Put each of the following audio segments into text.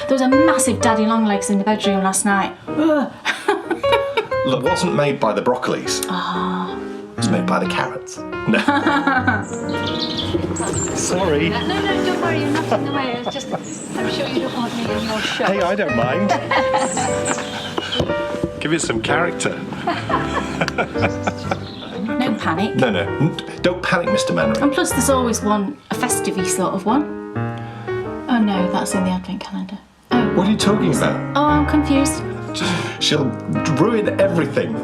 There was a massive daddy long legs in the bedroom last night. Look, it wasn't made by the broccolis. It was made by the carrots. No. Sorry. No, don't worry, you're not in the way. I'm sure you don't want me in your shop. Hey, I don't mind. Give it some character. No panic. No. Don't panic, Mr. Manring. And plus there's always a festive-y sort of one. Oh no, that's in the advent calendar. Oh. What are you talking about? Oh, I'm confused. She'll ruin everything.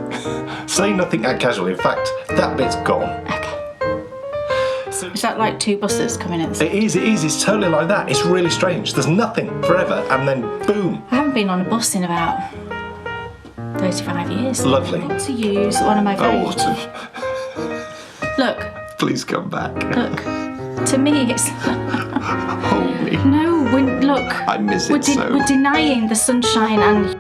Say nothing casually. In fact, that bit's gone. Okay. Is that like two buses coming in? It is. It's totally like that. It's really strange. There's nothing forever, and then boom. I haven't been on a bus in about 35 years. Lovely. To use one of my favourites. Autumn. Look. Please come back. Look. To me, it's. Hold me. No, look. I miss it so. We're denying the sunshine and.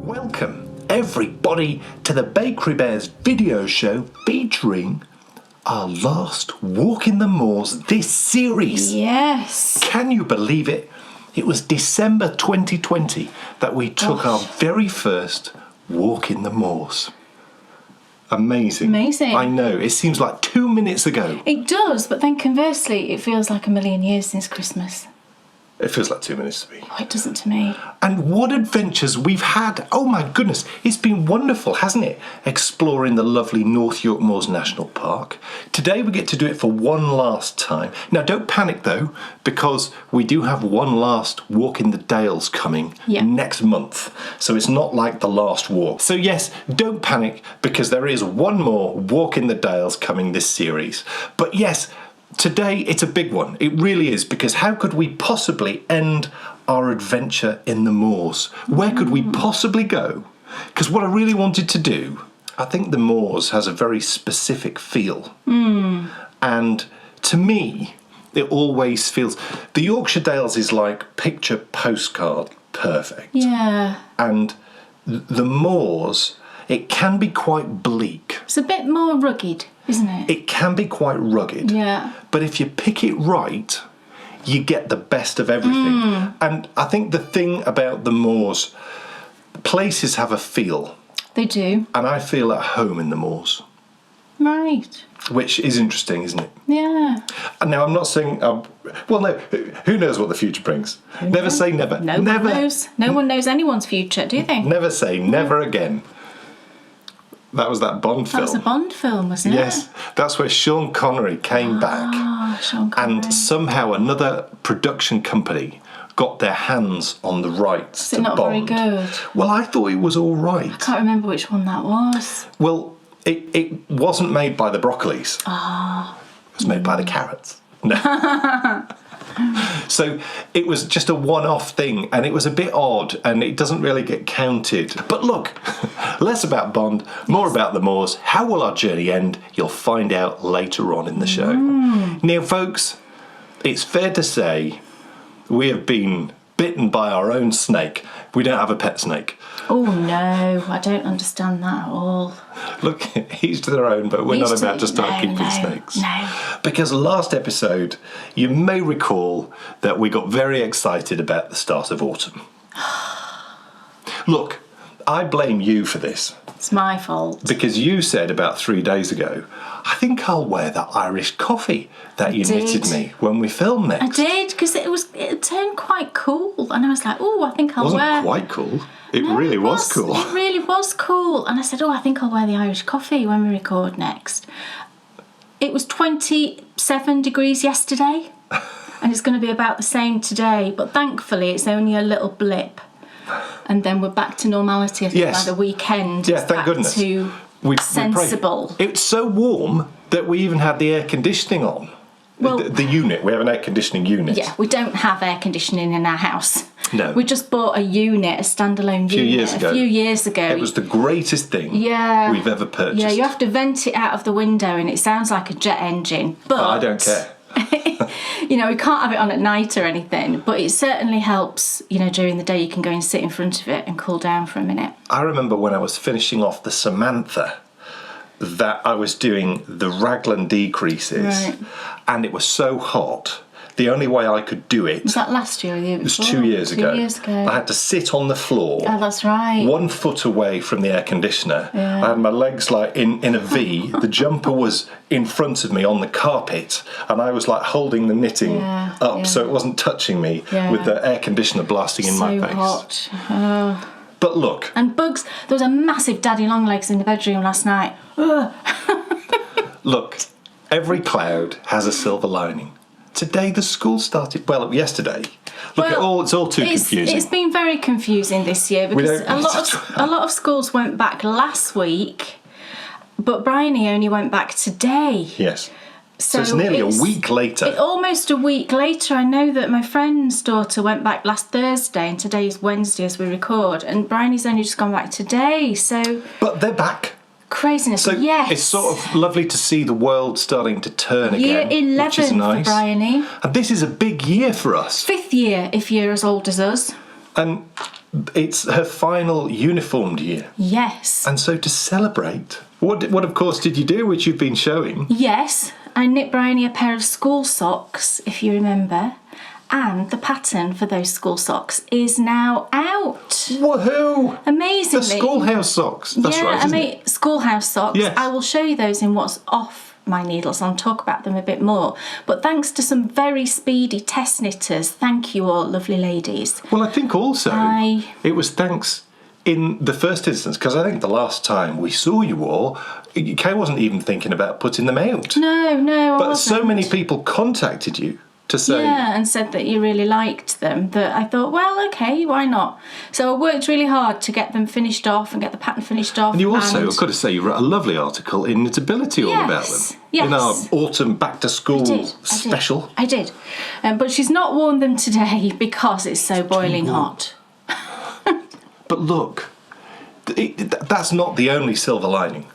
Welcome, everybody, to the Bakery Bears video show featuring our last walk in the moors this series. Yes. Can you believe it? It was December 2020 that we took our very first walk in the moors. Amazing. I know, it seems like 2 minutes ago. It does, but then conversely, it feels like a million years since Christmas. It feels like 2 minutes to me. Oh, it doesn't to me. And what adventures we've had. Oh my goodness, it's been wonderful, hasn't it? Exploring the lovely North York Moors National Park. Today we get to do it for one last time. Now don't panic though, because we do have one last walk in the Dales coming next month. So it's not like the last walk. So yes, don't panic, because there is one more walk in the Dales coming this series. But yes, today it's a big one. It really is, because how could we possibly end our adventure in the moors? Where could we possibly go? Because what I really wanted to do, I think the moors has a very specific feel. And to me, it always feels... The Yorkshire Dales is like picture postcard perfect. Yeah. And the moors, it can be quite bleak. It's a bit more rugged, isn't it? It can be quite rugged. Yeah. But if you pick it right, you get the best of everything. And I think the thing about the moors, places have a feel. They do. And I feel at home in the moors. Right. Which is interesting, isn't it? Yeah. And now I'm not saying... well, no, who knows what the future brings? Never say never. No one knows. No one knows anyone's future, do they? Never say never again. That was that Bond film. That was a Bond film, wasn't it? Yes, that's where Sean Connery came back. Sean Connery. And somehow another production company got their hands on the rights to not Bond. very good? Well, I thought it was all right. I can't remember which one that was. Well, it wasn't made by the broccolis. It was made by the carrots. No. So it was just a one-off thing, and it was a bit odd, and it doesn't really get counted. But look, less about Bond, more about the moors. How will our journey end? You'll find out later on in the show. Now, folks, it's fair to say we have been bitten by our own snake. We don't have a pet snake. Oh no, I don't understand that at all. Look, each to their own, but we're not about to start keeping snakes. No. Because last episode, you may recall that we got very excited about the start of autumn. Look, I blame you for this. It's my fault. Because you said about 3 days ago, I think I'll wear that Irish coffee that you knitted me when we film next. I did, because it turned quite cool, and I was like, oh, I think I'll wear... It wasn't quite cool. It really was cool. It really was cool. And I said, oh, I think I'll wear the Irish coffee when we record next. It was 27 degrees yesterday, and it's going to be about the same today, but thankfully it's only a little blip. And then we're back to normality, I think, by the weekend. Yeah, thank goodness. To sensible. It's so warm that we even had the air conditioning on. Well, the unit. We have an air conditioning unit. Yeah, we don't have air conditioning in our house. No. We just bought a unit, a standalone unit, a few years ago. It was the greatest thing we've ever purchased. Yeah, you have to vent it out of the window and it sounds like a jet engine. But I don't care. You know, we can't have it on at night or anything, but it certainly helps, you know, during the day you can go and sit in front of it and cool down for a minute. I remember when I was finishing off the Samantha, that I was doing the raglan decreases, Right. and it was so hot. The only way I could do it Was that last year or the year was before? 2 years ago. 2 years ago. I had to sit on the floor. Oh, that's right. 1 foot away from the air conditioner. Yeah. I had my legs like in a V. The jumper was in front of me on the carpet, and I was like holding the knitting up so it wasn't touching me with the air conditioner blasting in my face. So hot. Oh. But look. And bugs. There was a massive daddy long legs in the bedroom last night. Ugh. Look, every cloud has a silver lining. Today the school started. Well, yesterday. Look at all. It's all too confusing. It's been very confusing this year because a lot of schools went back last week, but Bryony only went back today. Yes. So it's nearly a week later. Almost a week later. I know that my friend's daughter went back last Thursday, and today's Wednesday as we record, and Bryony's only just gone back today. So. But they're back. Craziness. So yes. it's sort of lovely to see the world starting to turn again. Year 11 which is nice. for Bryony. And this is a big year for us. 5th year if you're as old as us. And it's her final uniformed year. Yes. And so to celebrate, what of course did you do, which you've been showing? Yes, I knit Bryony a pair of school socks, if you remember. And the pattern for those school socks is now out. Woohoo! Amazingly. The schoolhouse socks. That's right, isn't it? Schoolhouse socks. Yes. I will show you those in what's off my needles. I'll talk about them a bit more. But thanks to some very speedy test knitters, thank you all, lovely ladies. Well, I think also it was thanks in the first instance, because I think the last time we saw you all, Kay wasn't even thinking about putting them out. No, But so many people contacted you to say... Yeah, and said that you really liked them, that I thought, well, okay, why not? So I worked really hard to get them finished off and get the pattern finished off. And you also, I've got to say, you wrote a lovely article in Knitability all about them. Yes. In our autumn back-to-school special. I did. But she's not worn them today because it's so boiling hot. But look, that's not the only silver lining,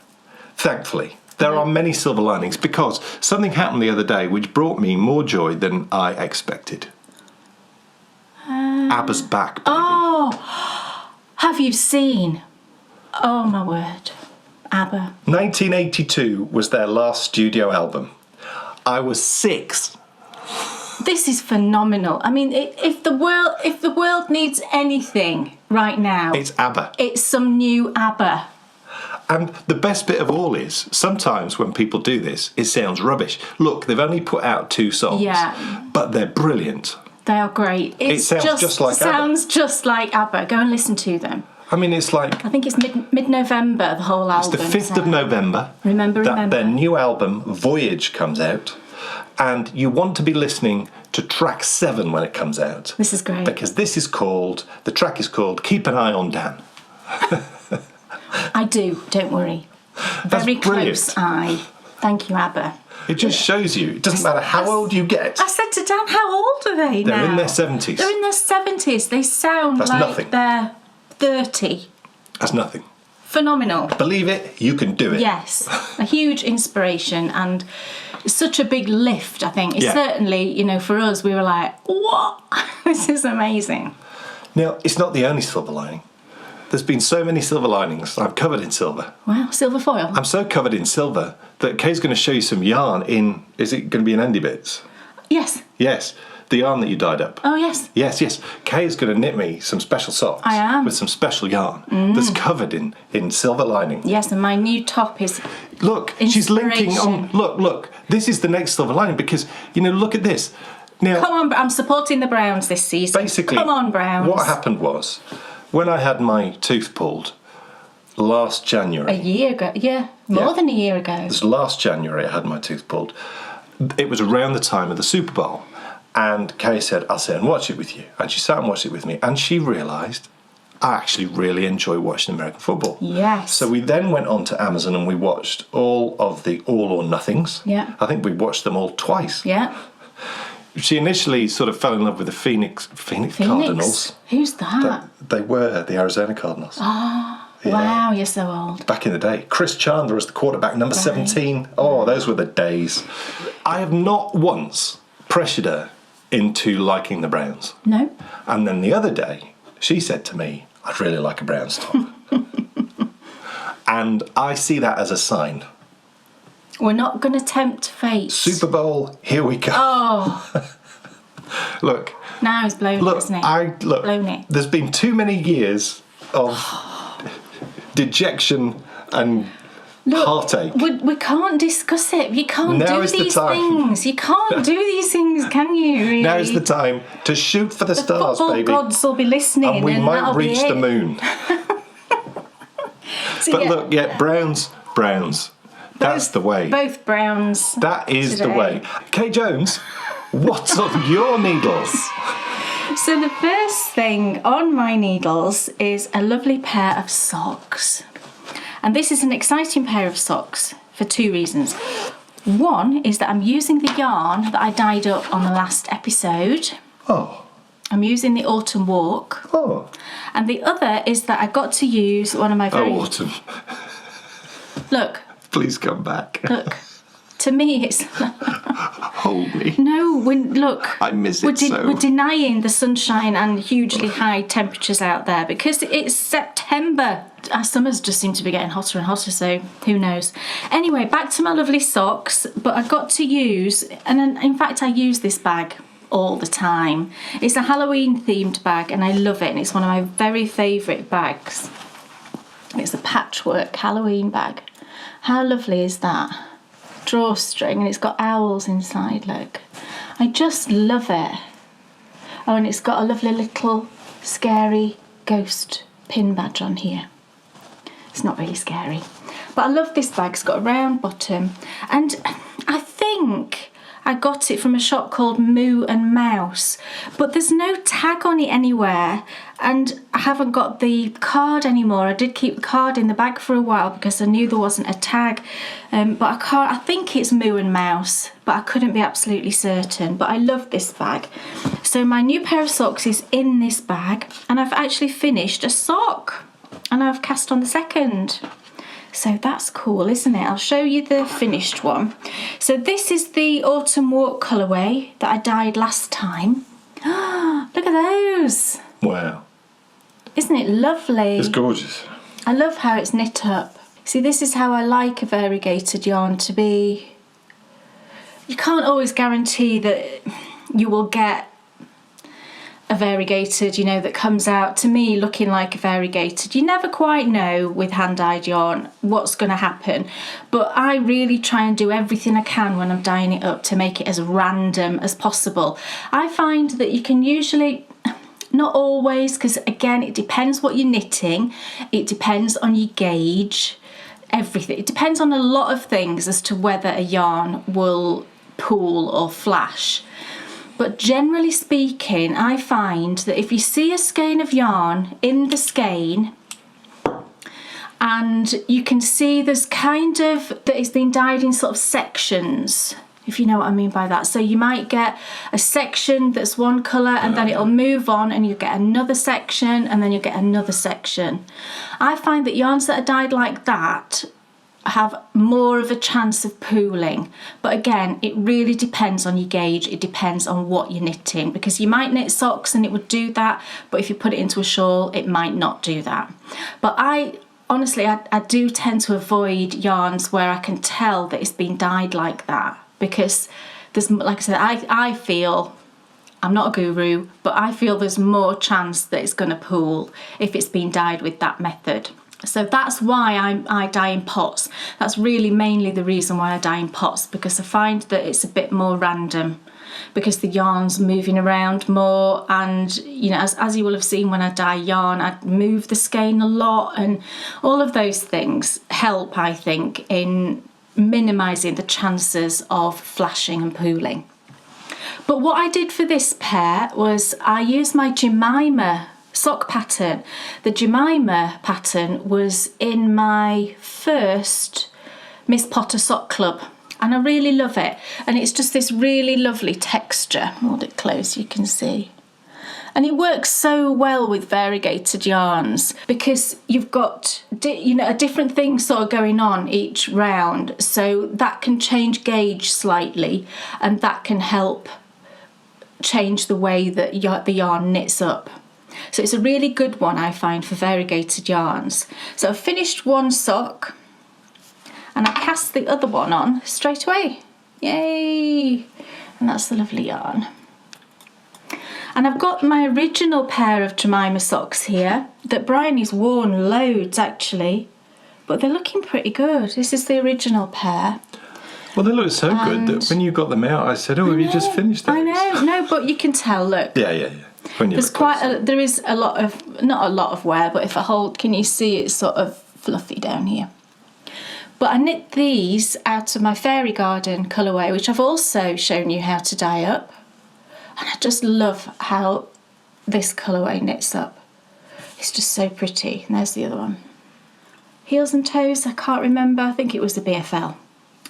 thankfully. There are many silver linings because something happened the other day which brought me more joy than I expected. ABBA's back, baby. Oh, have you seen? Oh, my word. ABBA. 1982 was their last studio album. I was 6. This is phenomenal. I mean, if the world needs anything right now, it's ABBA. It's some new ABBA. And the best bit of all is, sometimes when people do this, it sounds rubbish. Look, they've only put out 2 songs, but they're brilliant. They are great. It sounds just like sounds just like ABBA. Go and listen to them. I mean, it's like... I think it's mid-November, the whole album. It's the 5th of November. Remember. Their new album, Voyage, comes out. And you want to be listening to track 7 when it comes out. This is great. Because the track is called Keep an Eye on Dan. I do, don't worry. Very close eye. Thank you, ABBA. It just shows you, it doesn't matter how old you get. I said to Dan, how old are they now? They're in their 70s. They're in their 70s. They sound they're 30. That's nothing. Phenomenal. Believe it, you can do it. Yes. A huge inspiration and such a big lift, I think. It's certainly, for us, we were like, what? This is amazing. Now, it's not the only silver lining. There's been so many silver linings. I'm covered in silver. Wow, silver foil. I'm so covered in silver that Kay's going to show you some yarn in... Is it going to be in Endy Bits? Yes. Yes. The yarn that you dyed up. Oh, yes. Yes. Kay is going to knit me some special socks. I am. With some special yarn that's covered in silver lining. Yes, and my new top is... Look, she's linking on... Look. This is the next silver lining because, look at this. Now, come on, I'm supporting the Browns this season. Basically, come on, Browns. What happened was... When I had my tooth pulled last January... A year ago, more than a year ago. It was last January I had my tooth pulled. It was around the time of the Super Bowl. And Kay said, I'll sit and watch it with you. And she sat and watched it with me. And she realised I actually really enjoy watching American football. Yes. So we then went on to Amazon and we watched all of the All or Nothings. Yeah. I think we watched them all twice. Yeah. She initially sort of fell in love with the Phoenix Cardinals. Who's that? They were the Arizona Cardinals. Oh, wow, you're so old. Back in the day. Chris Chandler was the quarterback, number 17. Oh, those were the days. I have not once pressured her into liking the Browns. No. And then the other day, she said to me, I'd really like a Browns top. And I see that as a sign. We're not going to tempt fate. Super Bowl, here we go. Oh. Look. Now he's blown it, isn't it? Blown it. There's been too many years of dejection and heartache. We can't discuss it. You can't do these things. You can't do these things, can you? Really? Now's the time to shoot for the stars, football baby. gods will be listening, and we might reach the moon. So, but look, browns. That's the way. Both browns. That is the way. Kay Jones, what's on your needles? So the first thing on my needles is a lovely pair of socks. And this is an exciting pair of socks for two reasons. One is that I'm using the yarn that I dyed up on the last episode. Oh. I'm using the Autumn Walk. Oh. And the other is that I got to use one of my very... Oh, Autumn. Look. Please come back. Look. To me, it's... Hold me. No, look. I miss it so. We're denying the sunshine and hugely high temperatures out there because it's September. Our summers just seem to be getting hotter and hotter, so who knows. Anyway, back to my lovely socks. But I got to use, and in fact I use this bag all the time. It's a Halloween themed bag and I love it, and it's one of my very favourite bags. It's a patchwork Halloween bag. How lovely is that? Drawstring, and it's got owls inside, look. I just love it. Oh, and it's got a lovely little scary ghost pin badge on here. It's not really scary, but I love this bag. It's got a round bottom, and I think I got it from a shop called Moo and Mouse, but there's no tag on it anywhere, and I haven't got the card anymore. I did keep the card in the bag for a while because I knew there wasn't a tag, but I think it's Moo and Mouse, but I couldn't be absolutely certain. But I love this bag. So my new pair of socks is in this bag, and I've actually finished a sock, and I've cast on the second. So that's cool, isn't it? I'll show you the finished one. So this is the Autumn Walk colourway that I dyed last time. Look at those. Wow. Isn't it lovely? It's gorgeous. I love how it's knit up. See, this is how I like a variegated yarn to be. You can't always guarantee that you will get a variegated, that comes out to me looking like a variegated. You never quite know with hand-dyed yarn what's going to happen, but I really try and do everything I can when I'm dyeing it up to make it as random as possible. I find that you can usually, not always, because again it depends what you're knitting, it depends on your gauge, everything. It depends on a lot of things as to whether a yarn will pool or flash. But generally speaking, I find that if you see a skein of yarn in the skein and you can see there's kind of, that it's been dyed in sort of sections, if you know what I mean by that. So you might get a section that's one colour and then it'll move on and you get another section and then you get another section. I find that yarns that are dyed like that have more of a chance of pooling, but again it really depends on your gauge. It depends on what you're knitting, because you might knit socks and it would do that, but if you put it into a shawl it might not do that. But I do tend to avoid yarns where I can tell that it's been dyed like that, because there's, like I said, I feel, I'm not a guru, but I feel there's more chance that it's going to pool if it's been dyed with that method. So that's why I dye in pots. That's really mainly the reason why I dye in pots, because I find that it's a bit more random, because the yarn's moving around more, and as you will have seen when I dye yarn, I move the skein a lot, and all of those things help, I think, in minimising the chances of flashing and pooling. But what I did for this pair was I used my Jemima sock pattern. The Jemima pattern was in my first Miss Potter Sock Club, and I really love it, and it's just this really lovely texture. Hold it close, you can see. And it works so well with variegated yarns because you've got a different thing sort of going on each round, so that can change gauge slightly, and that can help change the way that the yarn knits up. So it's a really good one, I find, for variegated yarns. So I've finished one sock and I cast the other one on straight away. Yay! And that's the lovely yarn. And I've got my original pair of Jemima socks here that Bryony's worn loads actually, but they're looking pretty good. This is the original pair. Well, they look so good that when you got them out, I said, "Oh, have you just finished those?" I know, no, but you can tell. Look. Yeah. When you There's there is a lot of, not a lot of wear, but if I hold, can you see it's sort of fluffy down here? But I knit these out of my Fairy Garden colourway, which I've also shown you how to dye up. And I just love how this colourway knits up. It's just so pretty. And there's the other one. Heels and Toes, I can't remember. I think it was the BFL.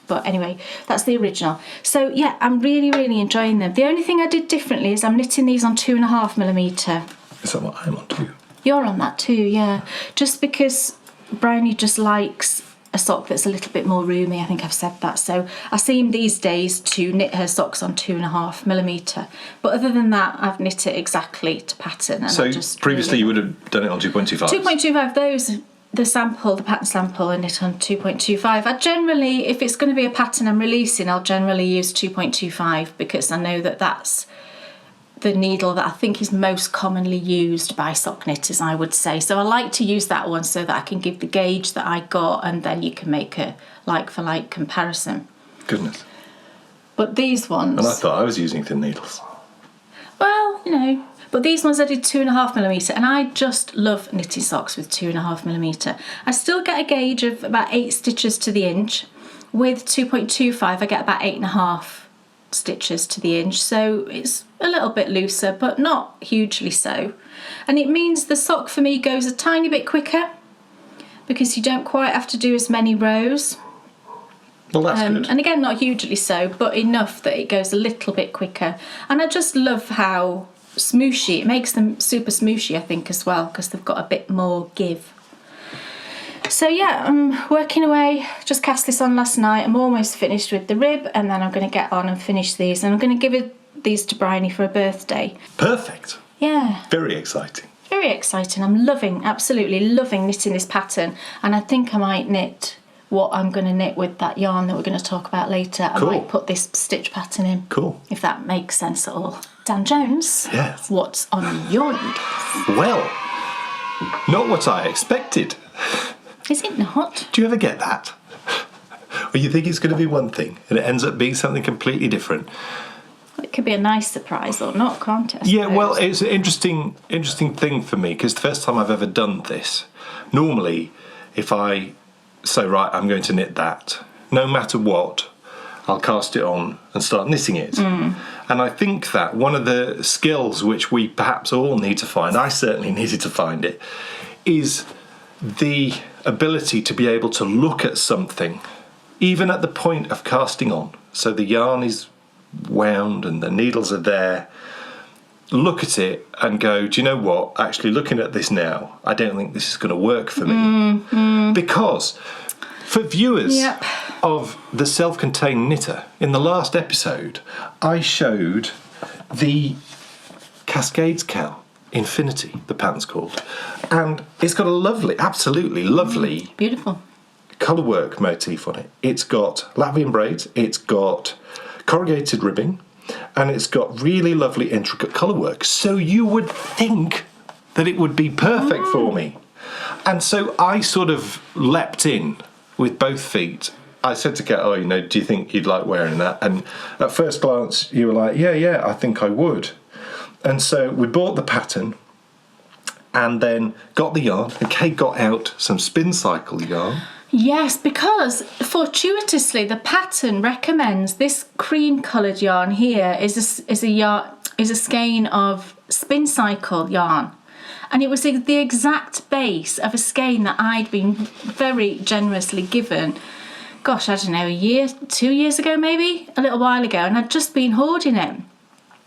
But anyway, that's the original. So yeah, I'm really, really enjoying them. The only thing I did differently is I'm knitting these on 2.5mm. Is that what I'm on too? You're on that too, yeah. Just because Bryony just likes a sock that's a little bit more roomy. I think I've said that. So I seem these days to knit her socks on 2.5mm. But other than that, I've knit it exactly to pattern. And so previously you would have done it on 2.25? 2.25, those, the pattern sample, I knit on 2.25. I generally, if it's going to be a pattern I'm releasing, I'll generally use 2.25 because I know that that's the needle that I think is most commonly used by sock knitters, I would say. So I like to use that one so that I can give the gauge that I got and then you can make a like-for-like comparison. Goodness. But these ones... And I thought I was using thin needles. Well, you know, but these ones I did 2.5mm and I just love knitting socks with 2.5mm. I still get a gauge of about 8 stitches to the inch. With 2.25 I get about 8.5 stitches to the inch, so it's a little bit looser but not hugely so, and it means the sock for me goes a tiny bit quicker because you don't quite have to do as many rows. Well, that's good. And again, not hugely so, but enough that it goes a little bit quicker. And I just love how smooshy it makes them, super smooshy I think as well, because they've got a bit more give. So yeah, I'm working away, just cast this on last night. I'm almost finished with the rib and then I'm going to get on and finish these. And I'm going to give these to Bryony for a birthday. Perfect. Yeah. Very exciting. Very exciting. I'm loving, absolutely loving knitting this pattern. And I think I might knit what I'm going to knit with that yarn that we're going to talk about later. Cool. I might put this stitch pattern in. Cool. If that makes sense at all. Dan Jones. Yes. What's on your needles? Well, not what I expected. Is it not? Do you ever get that? Or you think it's going to be one thing and it ends up being something completely different? Well, it could be a nice surprise or not, can't it? Yeah, well, it's an interesting thing for me because the first time I've ever done this, normally if I say, right, I'm going to knit that, no matter what, I'll cast it on and start knitting it. And I think that one of the skills which we perhaps all need to find, I certainly needed to find it, is the ability to be able to look at something even at the point of casting on. So the yarn is wound and the needles are there. Look at it and go, do you know what? Actually, looking at this now, I don't think this is going to work for me. Because for viewers of the Self-Contained Knitter, in the last episode, I showed the Cascades Cow. Infinity, the pattern's called, and it's got a lovely, absolutely lovely, beautiful colourwork motif on it. It's got Latvian braids, it's got corrugated ribbing, and it's got really lovely intricate colourwork. So you would think that it would be perfect for me. And so I sort of leapt in with both feet. I said to Kat, oh, you know, do you think you'd like wearing that? And at first glance, you were like, yeah, I think I would. And so we bought the pattern and then got the yarn, and Kate got out some spin cycle yarn. Yes, because fortuitously the pattern recommends this cream coloured yarn here is a skein of spin cycle yarn, and it was the exact base of a skein that I'd been very generously given. Gosh, I don't know, 2 years ago maybe, a little while ago, and I'd just been hoarding it.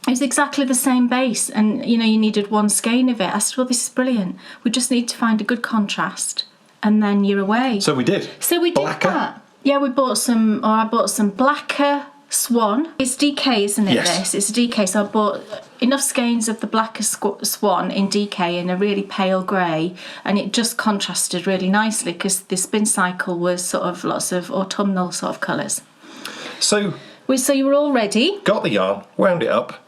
It was exactly the same base, and you know, you needed one skein of it. I said, well, this is brilliant. We just need to find a good contrast, and then you're away. So we did. So we did that. Yeah, I bought some blacker Swan. It's DK, isn't it? Yes. This. It's a DK. So I bought enough skeins of the blacker swan in DK in a really pale grey, and it just contrasted really nicely because the spin cycle was sort of lots of autumnal sort of colours. So you were all ready. Got the yarn, wound it up,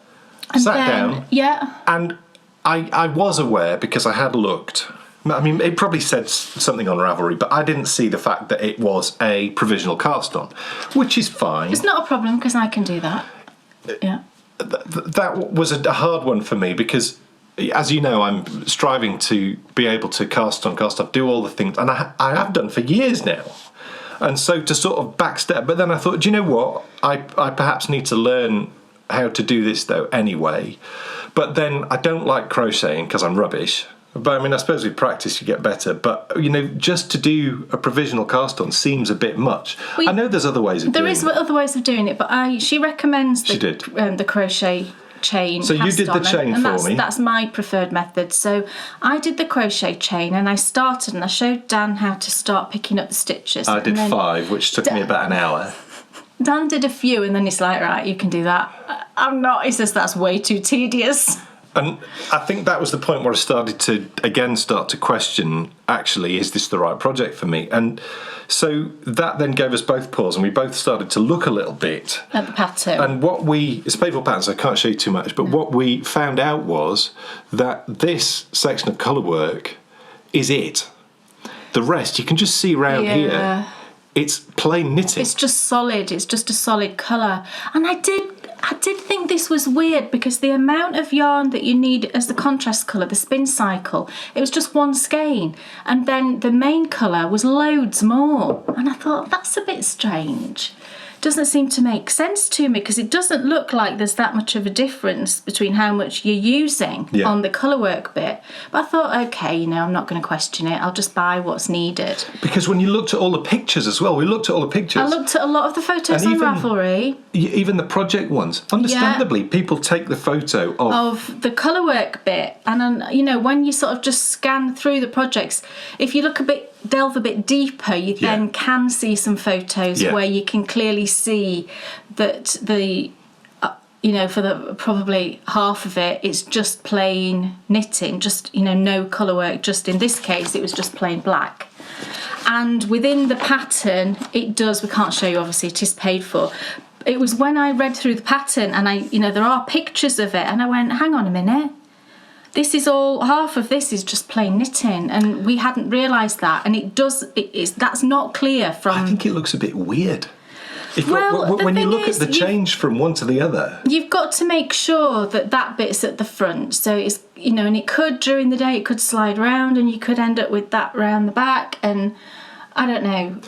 sat down. Yeah. And I was aware because I had looked. I mean, it probably said something on Ravelry, but I didn't see the fact that it was a provisional cast on, which is fine. It's not a problem because I can do that. Yeah. That was a hard one for me because, as you know, I'm striving to be able to cast on, cast off, do all the things, and I have done for years now. And so to sort of backstep, but then I thought, do you know what? I perhaps need to learn how to do this though anyway. But then I don't like crocheting because I'm rubbish. But I mean, I suppose with practice you get better. But, you know, just to do a provisional cast on seems a bit much. I know there's other ways of doing it. There is other ways of doing it, but she recommends the crochet chain. So you did the chain for me. That's my preferred method. So I did the crochet chain and I started and I showed Dan how to start picking up the stitches. I did 5, which took me about an hour. Dan did a few and then he's like, right, you can do that. I'm not. He says that's way too tedious. And I think that was the point where I started to, again, start to question, actually, is this the right project for me? And so that then gave us both pause and we both started to look a little bit at the pattern. And it's painful patterns, so I can't show you too much, but what we found out was that this section of colour work is it. The rest, you can just see round here, it's plain knitting. It's just solid, it's just a solid colour. And I did think this was weird because the amount of yarn that you need as the contrast colour, the spin cycle, it was just one skein. And then the main colour was loads more. And I thought, that's a bit strange. Doesn't seem to make sense to me because it doesn't look like there's that much of a difference between how much you're using on the colourwork bit. But I thought, okay, I'm not going to question it. I'll just buy what's needed. Because when you looked at all the pictures as well, we looked at all the pictures. I looked at a lot of the photos on Ravelry. Even the project ones. Understandably, people take the photo of the colourwork bit. And, when you sort of just scan through the projects, if you delve a bit deeper, you then can see some photos where you can clearly see that for the probably half of it, it's just plain knitting, just, no colourwork. Just in this case, it was just plain black. And within the pattern, we can't show you, obviously, it is paid for. It was when I read through the pattern and there are pictures of it and I went, hang on a minute. Half of this is just plain knitting, and we hadn't realised that. And that's not clear from. I think it looks a bit weird. When you look at the change from one to the other, you've got to make sure that bit's at the front. So it's and it could during the day it could slide round, and you could end up with that round the back, and I don't know,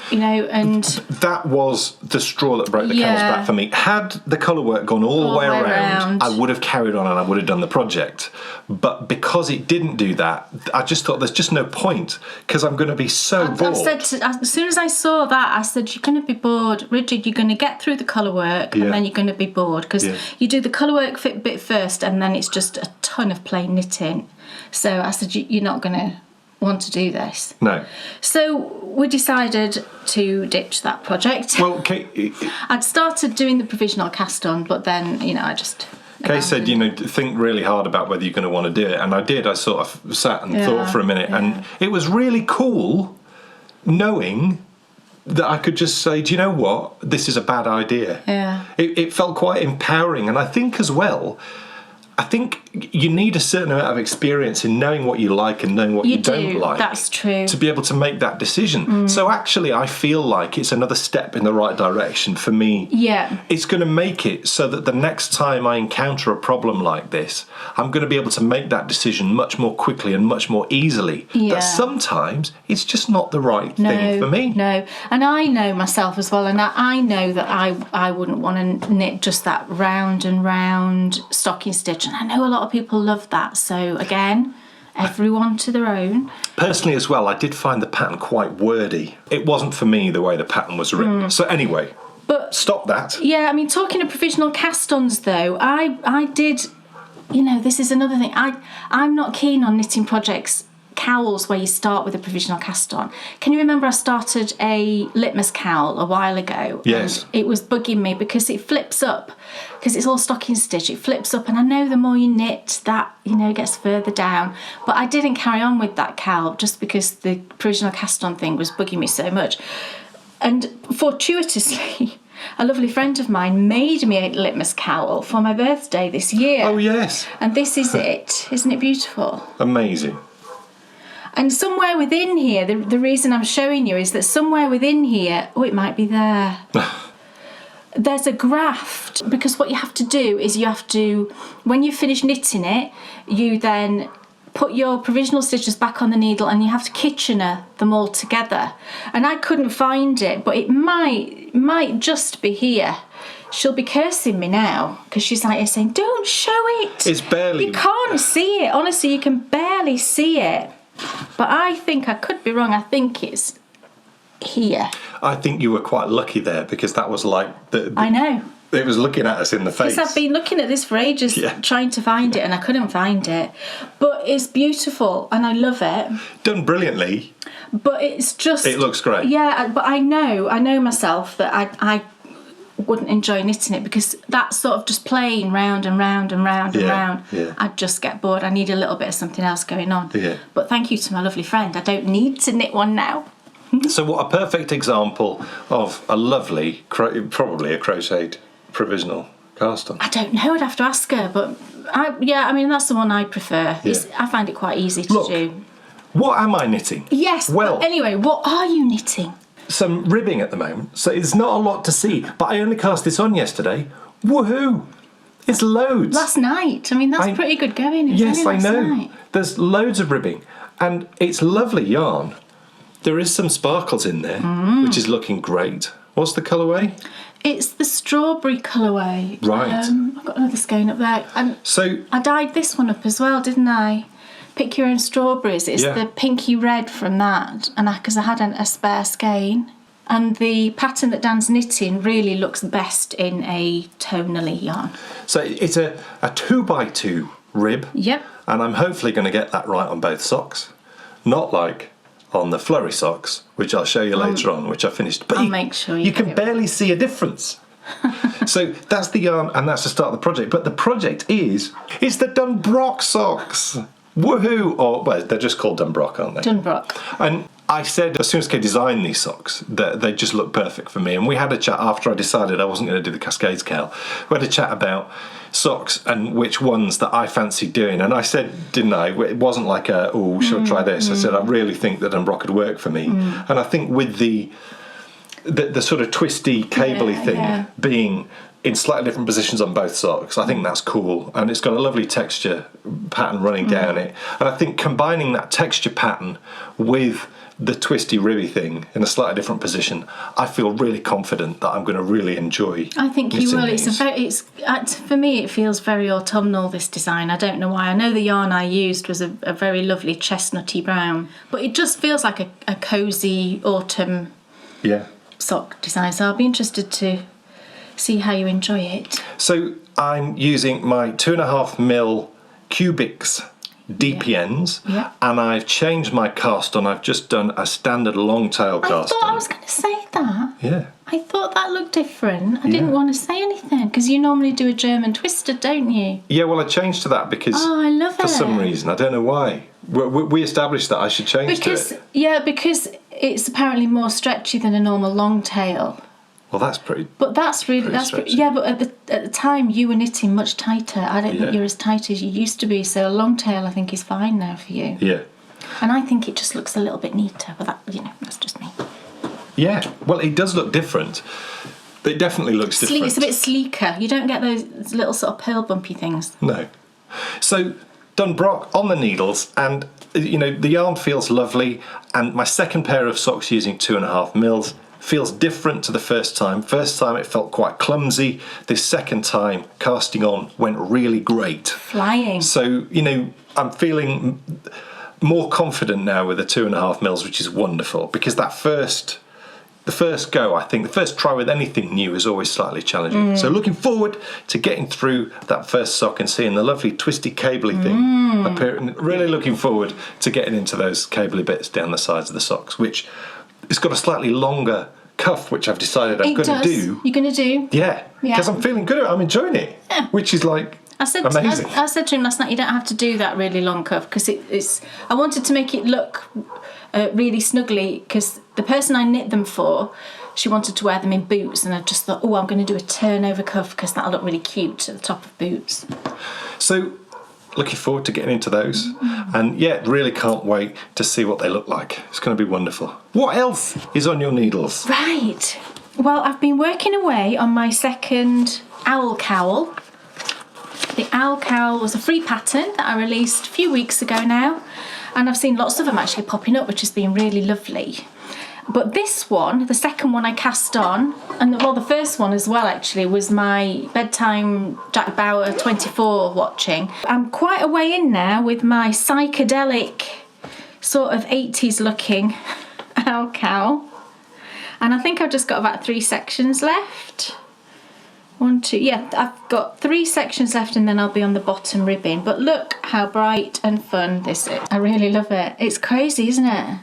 and that was the straw that broke the camel's back for me. Had the colourwork gone all the way around, I would have carried on and I would have done the project. But because it didn't do that, I just thought there's just no point because I'm going to be so bored. As soon as I saw that, I said, you're going to be bored, Richard. You're going to get through the colourwork and then you're going to be bored because you do the colourwork bit first and then it's just a ton of plain knitting. So I said, you're not going to want to do this. No. So we decided to ditch that project. Well, Kate, I'd started doing the provisional cast on, but then I just. Kay said, think really hard about whether you're going to want to do it, and I did. I sort of sat and thought for a minute, and it was really cool knowing that I could just say, do you know what? This is a bad idea. Yeah. It felt quite empowering, and I think as well. I think you need a certain amount of experience in knowing what you like and knowing what you don't like. That's true. To be able to make that decision. So actually, I feel like it's another step in the right direction for me. Yeah. It's going to make it so that the next time I encounter a problem like this, I'm going to be able to make that decision much more quickly and much more easily. Yeah. That sometimes it's just not the right thing for me. No, and I know myself as well, and I know that I wouldn't want to knit just that round and round stocking stitch. And I know a lot of people love that. So again, everyone to their own. Personally as well, I did find the pattern quite wordy. It wasn't for me the way the pattern was written. So anyway, but stop that. Yeah, I mean, talking of provisional cast-ons though, I did, this is another thing. I'm not keen on knitting projects cowls where you start with a provisional cast on. Can you remember I started a litmus cowl a while ago? Yes. And it was bugging me because it flips up, because it's all stocking stitch, it flips up, and I know the more you knit, that, you know, gets further down. But I didn't carry on with that cowl just because the provisional cast on thing was bugging me so much. And fortuitously, a lovely friend of mine made me a litmus cowl for my birthday this year. Oh, yes. And this is it. Isn't it beautiful? Amazing. And somewhere within here, the reason I'm showing you is that somewhere within here, oh, it might be there. There's a graft, because what you have to do is you have to, when you finish knitting it, you then put your provisional stitches back on the needle and you have to Kitchener them all together. And I couldn't find it, but it might just be here. She'll be cursing me now because she's like saying, don't show it. It's barely... You can't see it. Honestly, you can barely see it. But I think, I could be wrong, I think it's here. I think you were quite lucky there because that was like... I know. It was looking at us in the face. Because I've been looking at this for ages, trying to find it, and I couldn't find it. But it's beautiful, and I love it. Done brilliantly. But it's just... It looks great. Yeah, but I know myself that I wouldn't enjoy knitting it because that's sort of just playing round and round and round and round. Yeah. I'd just get bored. I need a little bit of something else going on. Yeah. But thank you to my lovely friend. I don't need to knit one now. So what a perfect example of a lovely, probably a crocheted provisional cast on. I don't know, I'd have to ask her, but I mean that's the one I prefer. Yeah. I find it quite easy to do. What am I knitting? Yes, well, but anyway, what are you knitting? Some ribbing at the moment, so it's not a lot to see, but I only cast this on yesterday. Woohoo! It's loads. Last night. I mean, that's pretty good going. Yes, I know. Night. There's loads of ribbing, and it's lovely yarn. There is some sparkles in there, which is looking great. What's the colourway? It's the strawberry colourway. Right. I've got another skein up there. And so I dyed this one up as well, didn't I? Pick Your Own Strawberries. It's the pinky red from that. And because I had a spare skein. And the pattern that Dan's knitting really looks best in a tonally yarn. So it's a 2x2 rib. Yep. And I'm hopefully going to get that right on both socks. Not like on the flurry socks, which I'll show you later on, which I finished. But I'll make sure you can barely see a difference. So that's the yarn, and that's the start of the project. But the project it's the Dunbrock socks. Woohoo! Or, well, they're just called Dunbrock, aren't they? Dunbrock. And I said, as soon as I designed these socks, that they just look perfect for me. And we had a chat after I decided I wasn't going to do the Cascades cowl. We had a chat about socks and which ones that I fancied doing. And I said, didn't I? It wasn't like shall I try this? I said, I really think that Dunbrock would work for me. And I think with the sort of twisty, cabley thing being in slightly different positions on both socks, I think that's cool. And it's got a lovely texture pattern running down it. And I think combining that texture pattern with the twisty ribby thing in a slightly different position, I feel really confident that I'm going to really enjoy. I think you will. These. For me, it feels very autumnal, this design. I don't know why. I know the yarn I used was a very lovely chestnutty brown, but it just feels like a cosy autumn sock design. So I'll be interested to see how you enjoy it. So I'm using my 2.5mm cubics DPNs, and I've changed my cast on. I've just done a standard long tail cast. I thought I was going to say that. Yeah. I thought that looked different. I didn't want to say anything because you normally do a German twisted, don't you? Yeah, well, I changed to that because I love it. For some reason, I don't know why. We established that I should change to it. Yeah, because it's apparently more stretchy than a normal long tail. Well, that's pretty. But that's really yeah. But at the time you were knitting much tighter. I don't think you're as tight as you used to be. So a long tail, I think, is fine now for you. Yeah. And I think it just looks a little bit neater. But that's just me. Yeah. Well, it does look different. It definitely looks different. It's a bit sleeker. You don't get those little sort of pearl bumpy things. No. So Dunbrock on the needles, and the yarn feels lovely. And my second pair of socks using 2.5mm. Feels different to the first time. First time it felt quite clumsy. This second time casting on went really great. Flying. So, I'm feeling more confident now with the 2.5mm, which is wonderful because that first the first go, I think, the first try with anything new is always slightly challenging. So looking forward to getting through that first sock and seeing the lovely twisty cabley thing appear. Really looking forward to getting into those cabley bits down the sides of the socks, which it's got a slightly longer cuff, which I've decided I'm going to do. You're going to do? Yeah, because I'm feeling good. I'm enjoying it, which is like amazing. I said to him last night, you don't have to do that really long cuff because it's. I wanted to make it look really snuggly because the person I knit them for, she wanted to wear them in boots, and I just thought, I'm going to do a turnover cuff because that'll look really cute at the top of boots. So, looking forward to getting into those, and really can't wait to see what they look like. It's going to be wonderful. What else is on your needles? Right. Well, I've been working away on my second owl cowl. The owl cowl was a free pattern that I released a few weeks ago now, and I've seen lots of them actually popping up, which has been really lovely. But this one, the second one I cast on, and the first one as well actually, was my bedtime Jack Bauer 24 watching. I'm quite a way in now with my psychedelic sort of 80s looking owl cowl. And I think I've just got about 3 sections left. 1, 2, I've got 3 sections left and then I'll be on the bottom ribbing. But look how bright and fun this is. I really love it. It's crazy, isn't it?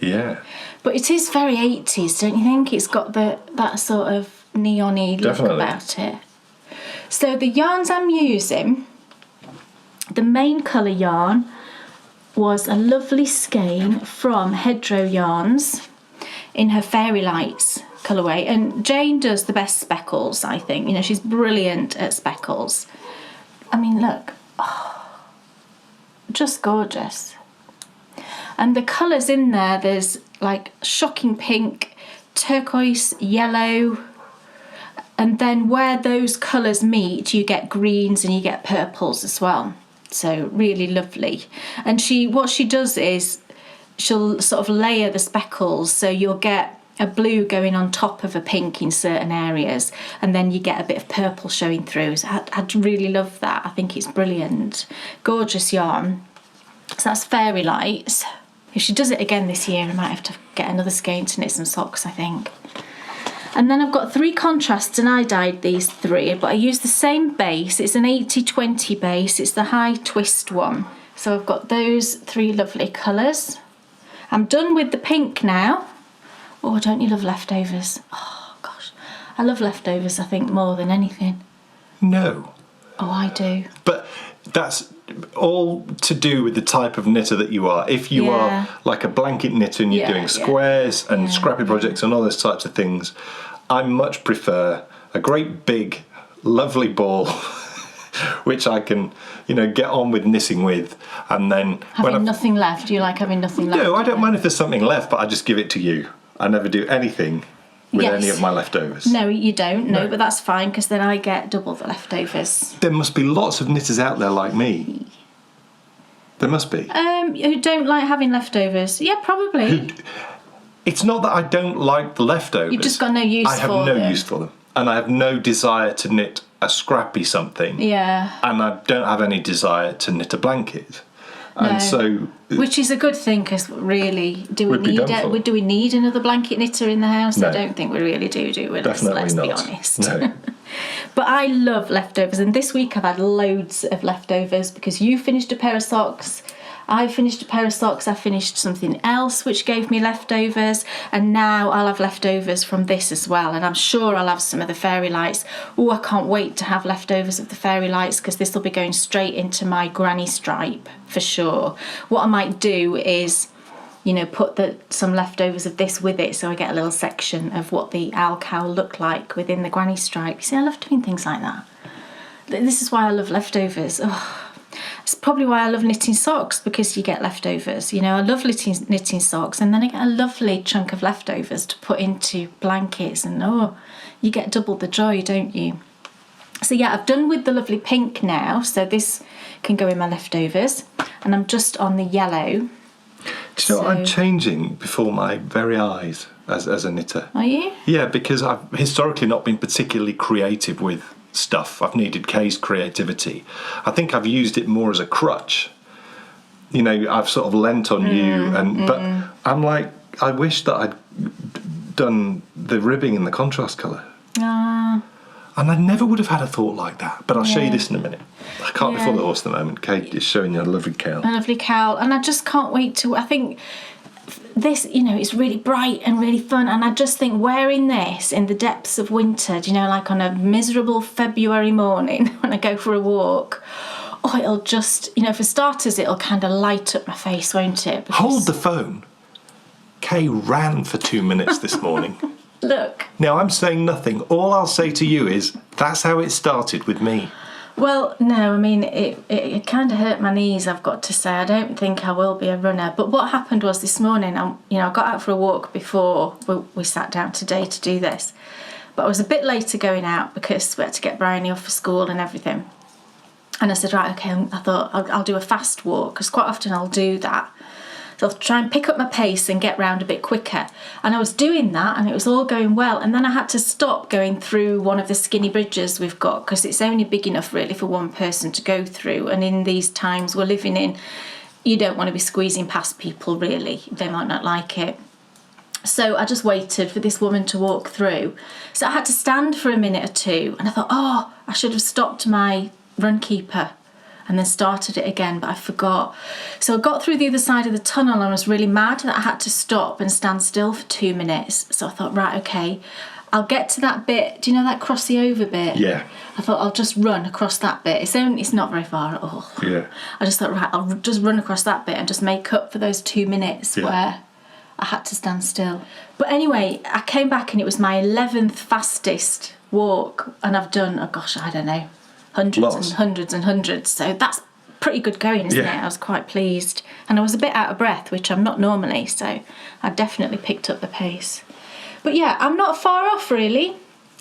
Yeah. But it is very 80s, don't you think? It's got that sort of neon-y look about it. So the yarns I'm using, the main colour yarn was a lovely skein from Hedgerow Yarns in her Fairy Lights colourway. And Jane does the best speckles, I think. You know, she's brilliant at speckles. I mean, look. Oh, just gorgeous. And the colours in there's like shocking pink, turquoise, yellow, and then where those colours meet you get greens and you get purples as well. So really lovely. And what she does is she'll sort of layer the speckles, so you'll get a blue going on top of a pink in certain areas, and then you get a bit of purple showing through. So I'd really love that. I think it's brilliant. Gorgeous yarn. So that's Fairy Lights. If she does it again this year, I might have to get another skein to knit some socks, I think. And then I've got 3 contrasts, and I dyed these 3, but I used the same base. It's an 80-20 base. It's the high twist one. So I've got those 3 lovely colours. I'm done with the pink now. Oh, don't you love leftovers? Oh, gosh. I love leftovers, I think, more than anything. No. Oh, I do. But that's all to do with the type of knitter that you are. If you are like a blanket knitter and you're doing squares and scrappy projects and all those types of things, I much prefer a great big lovely ball which I can get on with knitting with, and then having nothing left. Do you like having nothing left? No, I don't mind if there's something left, but I just give it to you. I never do anything with any of my leftovers. No, you don't. No, but that's fine because then I get double the leftovers. There must be lots of knitters out there like me. There must be. Who don't like having leftovers? Yeah, probably. It's not that I don't like the leftovers. You've just got no use for them. I have no use for them. And I have no desire to knit a scrappy something. Yeah. And I don't have any desire to knit a blanket. And so, which is a good thing, because really, do we need another blanket knitter in the house? No. I don't think we really do we? Let's be honest. No. But I love leftovers, and this week I've had loads of leftovers because you finished a pair of socks. I finished a pair of socks, I finished something else which gave me leftovers, and now I'll have leftovers from this as well, and I'm sure I'll have some of the Fairy Lights. Oh, I can't wait to have leftovers of the Fairy Lights because this will be going straight into my granny stripe for sure. What I might do is, put some leftovers of this with it, so I get a little section of what the owl cowl looked like within the granny stripe. You see, I love doing things like that. This is why I love leftovers. Oh. It's probably why I love knitting socks, because you get leftovers. I love knitting socks, and then I get a lovely chunk of leftovers to put into blankets, and you get double the joy, don't you? So yeah, I've done with the lovely pink now, so this can go in my leftovers, and I'm just on the yellow. Do you know what? I'm changing before my very eyes as a knitter. Are you? Yeah, because I've historically not been particularly creative with stuff. I've needed Kay's creativity. I think I've used it more as a crutch. I've sort of lent on you, but I'm like, I wish that I'd done the ribbing in the contrast colour. Ah. And I never would have had a thought like that. But I'll show you Yeah. this in a minute. I can't be Yeah. before the horse at the moment. Kate is showing you a lovely cowl. A lovely cowl, and I just can't wait to. I think this, it's really bright and really fun, and I just think wearing this in the depths of winter, like on a miserable February morning when I go for a walk, it'll just, for starters, it'll kind of light up my face, won't it? Because, Hold the phone. Kay ran for 2 minutes this morning. look. Now, I'm saying nothing. All I'll say to you is that's how it started with me. Well, no, I mean, it kind of hurt my knees, I've got to say. I don't think I will be a runner. But what happened was this morning, I got out for a walk before we sat down today to do this. But I was a bit later going out because we had to get Bryony off for school and everything. And I said, right, okay, I thought I'll do a fast walk, because quite often I'll do that. So I'll try and pick up my pace and get round a bit quicker. And I was doing that and it was all going well. And then I had to stop going through one of the skinny bridges we've got, because it's only big enough really for one person to go through. And in these times we're living in, you don't want to be squeezing past people really. They might not like it. So I just waited for this woman to walk through. So I had to stand for a minute or two. And I thought, I should have stopped my run keeper and then started it again, but I forgot. So I got through the other side of the tunnel and I was really mad that I had to stop and stand still for 2 minutes. So I thought, right, okay, I'll get to that bit. Do you know that cross the over bit? Yeah. I thought I'll just run across that bit. It's not very far at all. Yeah. I just thought, right, I'll just run across that bit and just make up for those 2 minutes where I had to stand still. But anyway, I came back and it was my 11th fastest walk, and I've done, I don't know, hundreds and hundreds and hundreds. So that's pretty good going, isn't it? I was quite pleased. And I was a bit out of breath, which I'm not normally, so I definitely picked up the pace. But yeah, I'm not far off really.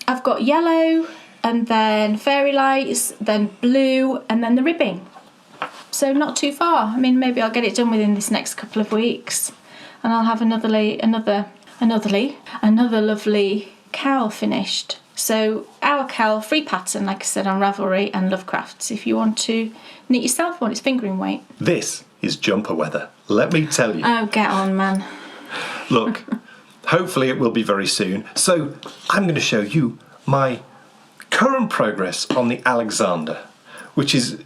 I've got yellow and then fairy lights, then blue, and then the ribbing. So not too far. I mean, maybe I'll get it done within this next couple of weeks, and I'll have another lovely cowl finished. So our cowl, free pattern, like I said, on Ravelry and Lovecrafts, if you want to knit yourself one. It's fingering weight. This is jumper weather, let me tell you. Oh, get on, man. Look, hopefully it will be very soon. So I'm going to show you my current progress on the Alexander, which is,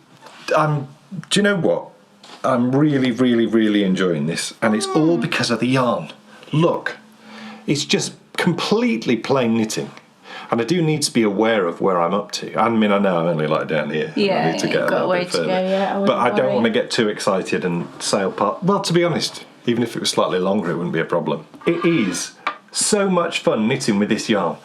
do you know what? I'm really, really, really enjoying this, and it's all because of the yarn. Look, it's just completely plain knitting. And I do need to be aware of where I'm up to. I mean, I know I'm only like down here. Yeah, I need to get you've got a way to go, yeah. But I don't want to get too excited and sail past. Well, to be honest, even if it was slightly longer, it wouldn't be a problem. It is so much fun knitting with this yarn.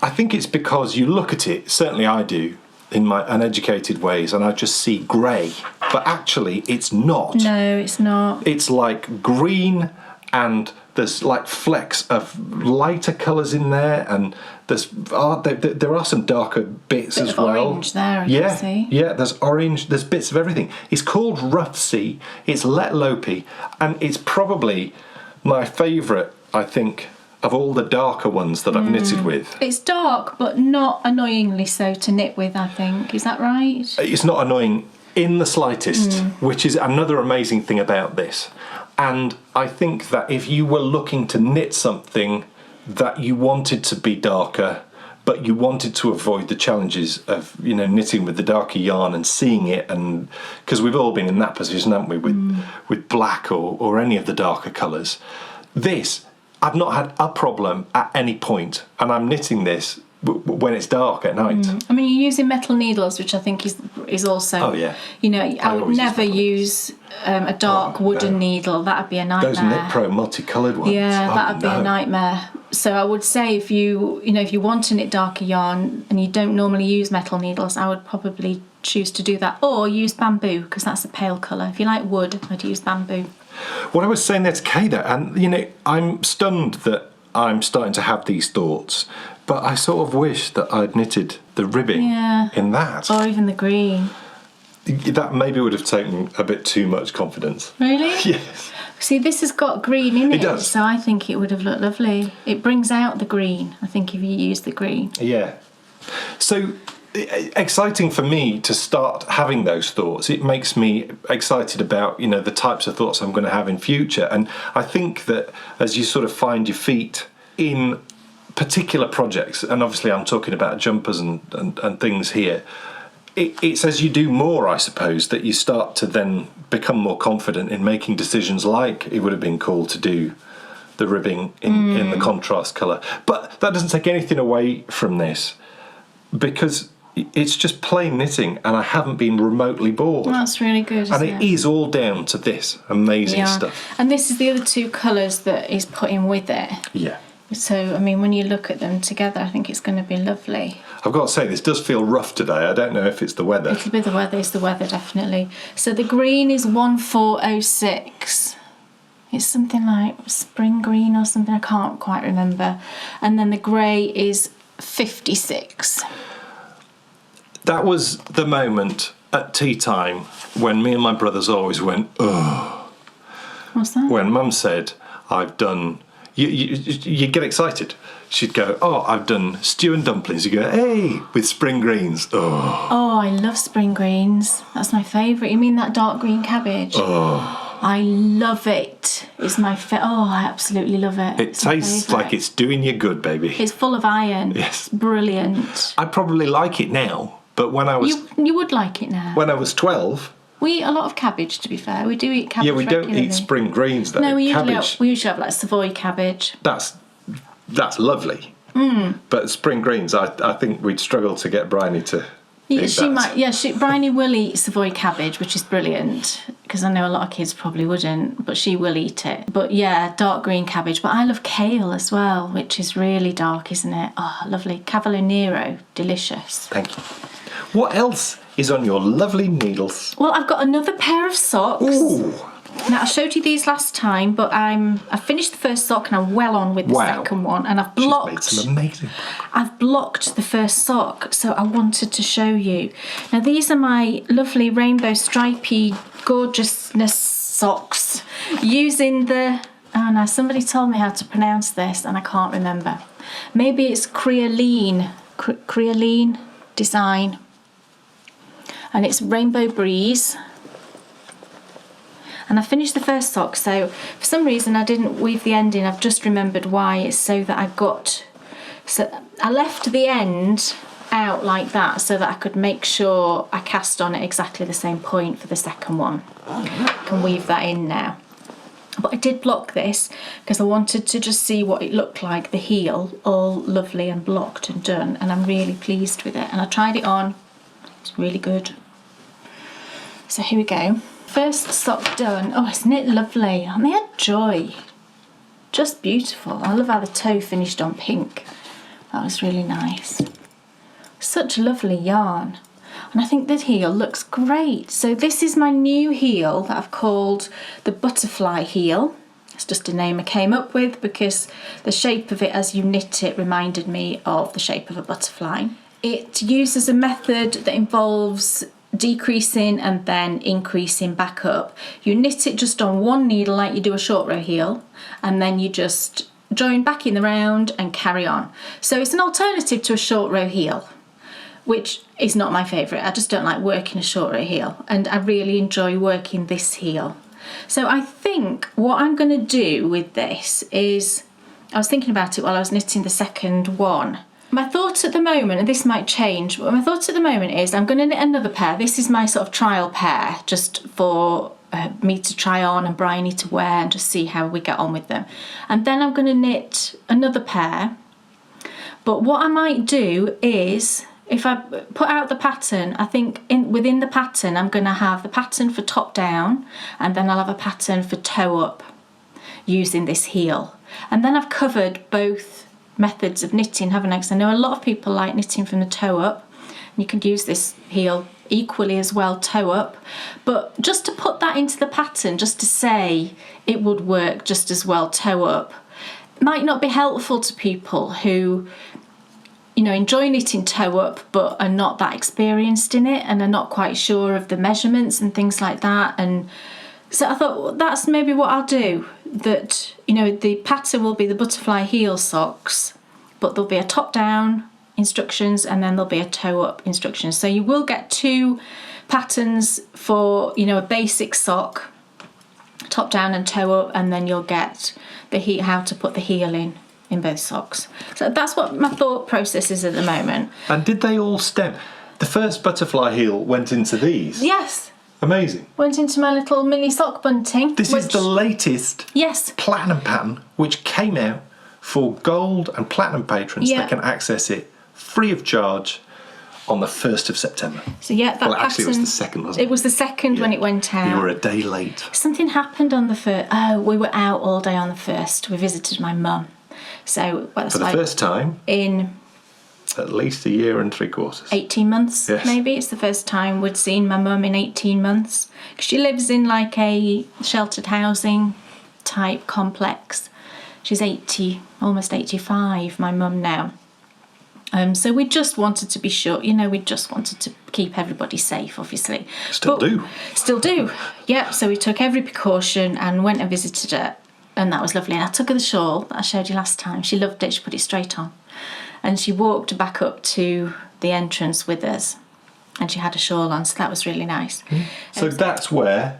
I think it's because you look at it, certainly I do, in my uneducated ways, and I just see grey. But actually, it's not. No, it's not. It's like green, and there's like flecks of lighter colours in there, and there are some darker bits as well. Orange there, I can see. Yeah, there's orange, there's bits of everything. It's called Rough Sea, it's Let Lopey, and it's probably my favourite, I think, of all the darker ones that I've knitted with. It's dark, but not annoyingly so to knit with, I think. Is that right? It's not annoying in the slightest, which is another amazing thing about this. And I think that if you were looking to knit something that you wanted to be darker, but you wanted to avoid the challenges of, knitting with the darker yarn and seeing it, and because we've all been in that position, haven't we, with black or any of the darker colours. This, I've not had a problem at any point, and I'm knitting this when it's dark at night. I mean, you're using metal needles, which I think is also. Oh yeah. I would never use a dark wooden needle. That'd be a nightmare. Those Knit Pro multicoloured ones. Yeah, that'd be a nightmare. So I would say if you want to knit darker yarn and you don't normally use metal needles, I would probably choose to do that, or use bamboo, because that's a pale colour. If you like wood, I'd use bamboo. What I was saying there to Kay there, and I'm stunned that I'm starting to have these thoughts, but I sort of wish that I'd knitted the ribbing in that. Or even the green. That maybe would have taken a bit too much confidence. Really? Yes. See, this has got green in it. It does. So I think it would have looked lovely. It brings out the green, I think, if you use the green. Yeah. So exciting for me to start having those thoughts. It makes me excited about, the types of thoughts I'm going to have in future. And I think that as you sort of find your feet in particular projects, and obviously I'm talking about jumpers and things here, it's as you do more, I suppose, that you start to then become more confident in making decisions, like it would have been cool to do the ribbing in the contrast colour. But that doesn't take anything away from this, because it's just plain knitting and I haven't been remotely bored. That's really good, isn't and it is all down to this amazing stuff. And this is the other two colours that he's put in with it. Yeah. So, I mean, when you look at them together, I think it's going to be lovely. I've got to say, this does feel rough today. I don't know if it's the weather. It'll be the weather. It's the weather, definitely. So the green is 1406. It's something like spring green or something. I can't quite remember. And then the grey is 56. That was the moment at tea time when me and my brothers always went, ugh. What's that? When Mum said, I've done... You get excited. She'd go, oh, I've done stew and dumplings. You go, hey, with spring greens. Oh, I love spring greens. That's my favourite. You mean that dark green cabbage? Oh. I love it. It's my I absolutely love it. It tastes like it's doing you good, baby. It's full of iron. Yes. Brilliant. I probably like it now, but when I was... You would like it now. When I was 12... We eat a lot of cabbage, to be fair. We do eat cabbage. Yeah, we regularly. don't eat spring greens though. No, we cabbage, usually have like Savoy cabbage. That's lovely. But spring greens, I think we'd struggle to get Bryony to eat that. Bryony will eat Savoy cabbage, which is brilliant, because I know a lot of kids probably wouldn't, but she will eat it. But yeah, dark green cabbage. But I love kale as well, which is really dark, isn't it? Oh, lovely. Cavolo Nero, delicious. Thank you. What else is on your lovely needles? Well, I've got another pair of socks. Ooh. Now, I showed you these last time, but I finished the first sock and I'm well on with the second one, and I've blocked. She's made some amazing. I've blocked the first sock, so I wanted to show you. Now, these are my lovely rainbow stripy gorgeousness socks using the... Oh no, somebody told me how to pronounce this and I can't remember. Maybe it's creoline design. And it's Rainbow Breeze. And I finished the first sock, so for some reason I didn't weave the end in. I've just remembered why. It's so that I left the end out like that so that I could make sure I cast on at exactly the same point for the second one. I can weave that in now. But I did block this because I wanted to just see what it looked like, the heel, all lovely and blocked and done, and I'm really pleased with it. And I tried it on. It's really good. So here we go. First sock done. Oh, isn't it lovely? And they had joy. Just beautiful. I love how the toe finished on pink. That was really nice. Such lovely yarn. And I think the heel looks great. So this is my new heel that I've called the butterfly heel. It's just a name I came up with because the shape of it as you knit it reminded me of the shape of a butterfly. It uses a method that involves decreasing and then increasing back up. You knit it just on one needle like you do a short row heel, and then you just join back in the round and carry on. So it's an alternative to a short row heel, which is not my favourite. I just don't like working a short row heel, and I really enjoy working this heel. So I think what I'm going to do with this is, I was thinking about it while I was knitting the second one. My thought at the moment, and this might change, but my thought at the moment is I'm going to knit another pair. This is my sort of trial pair, just for me to try on and Bryony to wear and just see how we get on with them. And then I'm going to knit another pair. But what I might do is, if I put out the pattern, I think within the pattern I'm going to have the pattern for top down, and then I'll have a pattern for toe up using this heel. And then I've covered both methods of knitting, haven't I? Because I know a lot of people like knitting from the toe up, and you could use this heel equally as well, toe up. But just to put that into the pattern, just to say it would work just as well toe up, might not be helpful to people who, you know, enjoy knitting toe up but are not that experienced in it and are not quite sure of the measurements and things like that. And so I thought, well, that's maybe what I'll do. That, you know, the pattern will be the butterfly heel socks, but there'll be a top down instructions and then there'll be a toe up instructions. So you will get two patterns for, you know, a basic sock, top down and toe up, and then you'll get the how to put the heel in in both socks. So that's what my thought process is at the moment. And did they all stem? The first butterfly heel went into these. Yes. Amazing. Went into my little mini sock bunting. This is the latest Yes. platinum pattern, which came out for gold and platinum patrons that can access it free of charge on the 1st of September. So yeah, that actually pattern, it was the 2nd, wasn't it? It was the 2nd when it went out. You were a day late. Something happened on the 1st. Oh, we were out all day on the 1st. We visited my mum. So that's for the first time in at least a year and 3/4. 18 months, maybe. It's the first time we'd seen my mum in 18 months. Because she lives in like a sheltered housing type complex. She's 80, almost 85, my mum now. So we just wanted to be sure, we just wanted to keep everybody safe, obviously. Still do. Yeah, so we took every precaution and went and visited her, and that was lovely. And I took her the shawl that I showed you last time. She loved it, she put it straight on. And she walked back up to the entrance with us, and she had a shawl on, so that was really nice. So that's where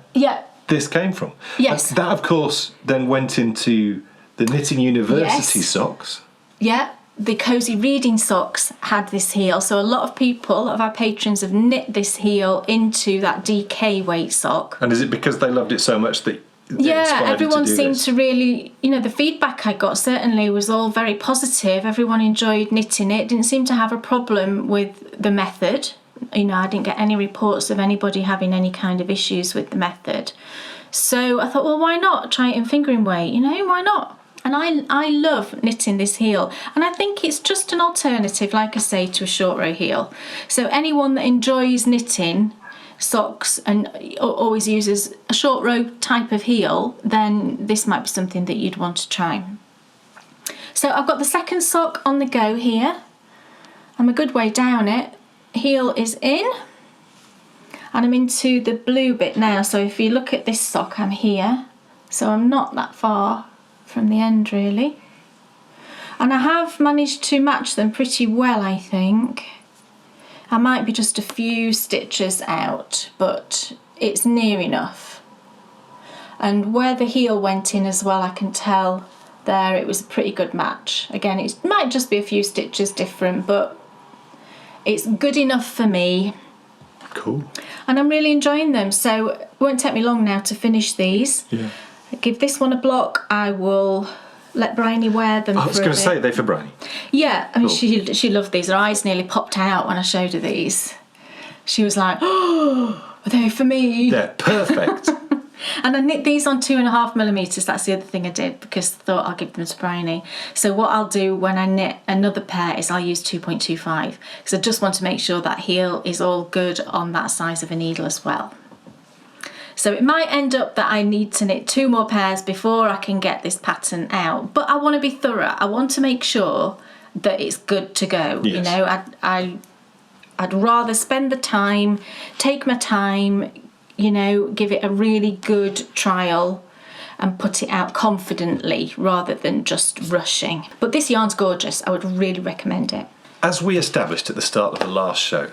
this came from. Yes. And that, of course, then went into the Knitting University socks. Yeah. The Cozy Reading socks had this heel, so a lot of people, a lot of our patrons have knit this heel into that DK weight sock. And is it because they loved it so much that everyone seemed this? to really, the feedback I got certainly was all very positive. Everyone enjoyed knitting it, didn't seem to have a problem with the method. I didn't get any reports of anybody having any kind of issues with the method. So I thought, well, why not try it in fingering weight? Why not? And I love knitting this heel, and I think it's just an alternative, like I say, to a short row heel. So anyone that enjoys knitting socks and always uses a short row type of heel, then this might be something that you'd want to try. So I've got the second sock on the go here. I'm a good way down it. Heel is in, and I'm into the blue bit now. So if you look at this sock, I'm here, so I'm not that far from the end really, and I have managed to match them pretty well. I think I might be just a few stitches out, but it's near enough. And where the heel went in as well, I can tell there it was a pretty good match. Again, it might just be a few stitches different, but it's good enough for me. Cool. And I'm really enjoying them, so it won't take me long now to finish these. Give this one a block. I will let Bryony wear them. I was going to say, they're for Bryony. Yeah, I mean, she loved these. Her eyes nearly popped out when I showed her these. She was like, oh, are they for me? They're perfect. And I knit these on 2.5mm. That's the other thing I did, because I thought I'll give them to Bryony. So what I'll do when I knit another pair is I'll use 2.25, because I just want to make sure that heel is all good on that size of a needle as well. So it might end up that I need to knit 2 more pairs before I can get this pattern out. But I want to be thorough. I want to make sure that it's good to go. Yes. I'd rather spend the time, take my time, give it a really good trial and put it out confidently rather than just rushing. But this yarn's gorgeous. I would really recommend it. As we established at the start of the last show,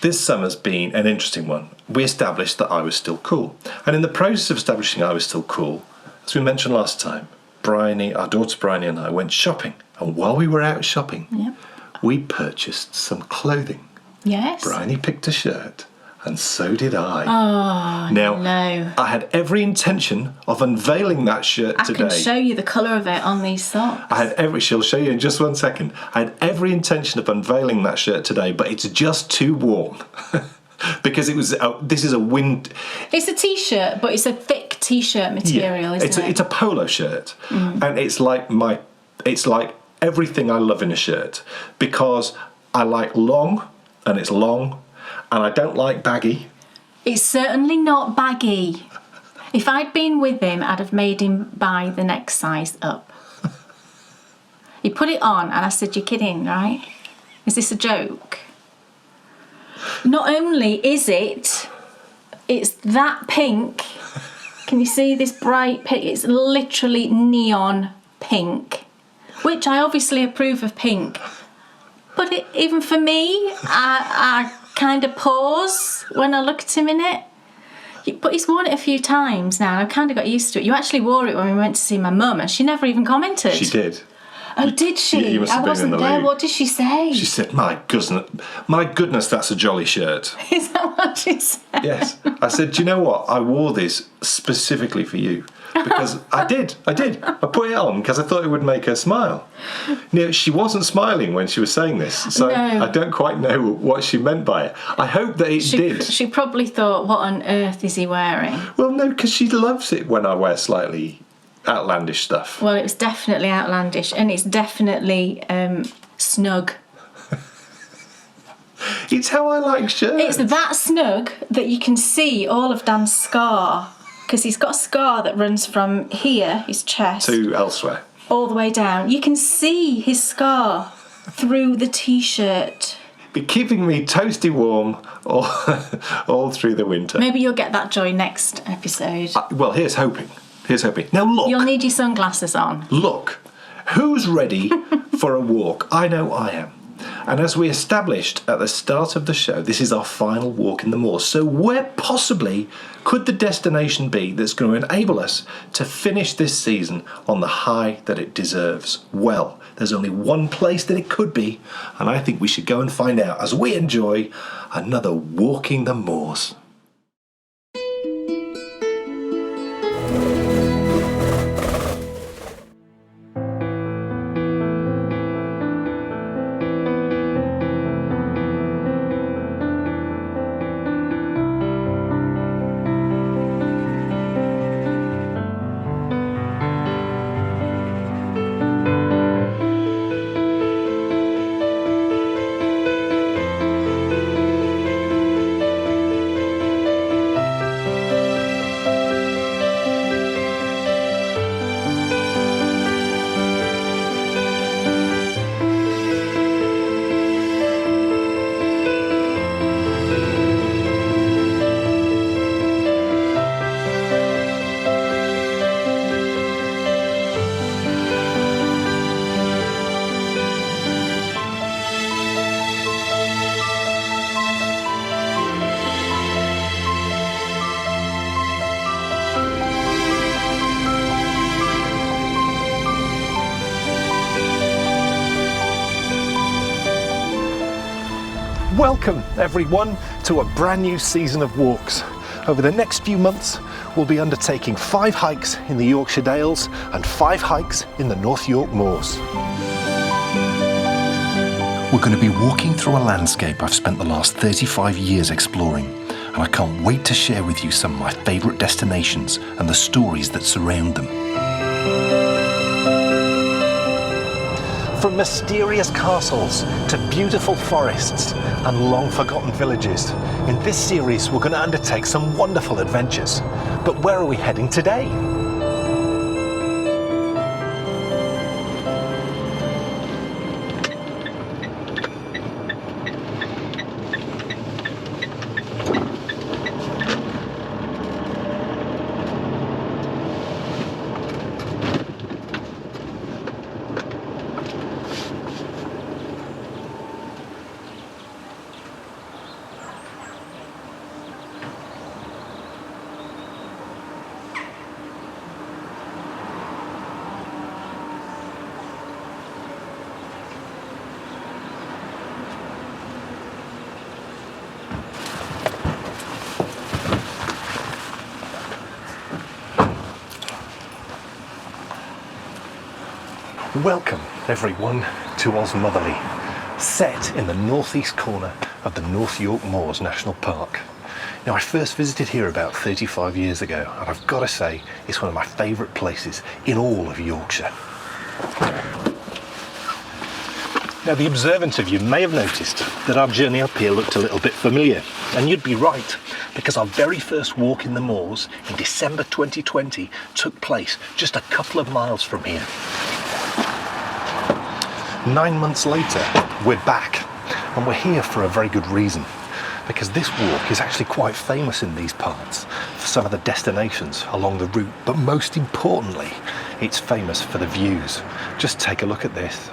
this summer's been an interesting one. We established that I was still cool. And in the process of establishing I was still cool, as we mentioned last time, Bryony, our daughter Bryony and I went shopping. And while we were out shopping, we purchased some clothing. Yes. Bryony picked a shirt, and so did I. Oh, now, no. I had every intention of unveiling that shirt today. I can show you the colour of it on these socks. She'll show you in just 1 second. I had every intention of unveiling that shirt today, but it's just too warm. Because this is a wind... It's a t-shirt, but it's a thick t-shirt material, isn't it? It's a polo shirt. And it's like everything I love in a shirt, because I like long, and it's long, and I don't like baggy. It's certainly not baggy. If I'd been with him, I'd have made him buy the next size up. He put it on and I said, you're kidding, right? Is this a joke? Not only is it's that pink. Can you see this bright pink? It's literally neon pink, which I obviously approve of pink. But even for me, I kind of pause when I look at him in it. But he's worn it a few times now, and I've kind of got used to it. You actually wore it when we went to see my mum, and she never even commented. She did. Oh, did she? You must have I been in wasn't the there. loo. What did she say? She said, my goodness, that's a jolly shirt. Is that what she said? Yes. I said, do you know what? I wore this specifically for you. Because I did. I put it on because I thought it would make her smile. She wasn't smiling when she was saying this, so No. I don't quite know what she meant by it. I hope that it did. She probably thought, what on earth is he wearing? Well, no, because she loves it when I wear slightly outlandish stuff. Well, it's definitely outlandish, and it's definitely snug. It's how I like shirts. It's that snug that you can see all of Dan's scar, because he's got a scar that runs from here, his chest, To elsewhere. all the way down. You can see his scar through the t-shirt. Be keeping me toasty warm all through the winter. Maybe you'll get that joy next episode. Well, here's hoping. Now look. You'll need your sunglasses on. Look, who's ready for a walk? I know I am. And as we established at the start of the show, this is our final walk in the moors. So where possibly could the destination be that's going to enable us to finish this season on the high that it deserves? Well, there's only one place that it could be, and I think we should go and find out as we enjoy another Walking the Moors. Welcome everyone to a brand new season of walks. Over the next few months we'll be undertaking 5 hikes in the Yorkshire Dales and 5 hikes in the North York Moors. We're going to be walking through a landscape I've spent the last 35 years exploring, and I can't wait to share with you some of my favourite destinations and the stories that surround them. From mysterious castles to beautiful forests and long-forgotten villages, in this series we're going to undertake some wonderful adventures. But where are we heading today? Welcome everyone to Osmotherley, set in the northeast corner of the North York Moors National Park. Now, I first visited here about 35 years ago, and I've got to say it's one of my favourite places in all of Yorkshire. Now, the observant of you may have noticed that our journey up here looked a little bit familiar, and you'd be right, because our very first walk in the moors in December 2020 took place just a couple of miles from here. 9 months later, we're back, and we're here for a very good reason, because this walk is actually quite famous in these parts for some of the destinations along the route, but most importantly, it's famous for the views. Just take a look at this.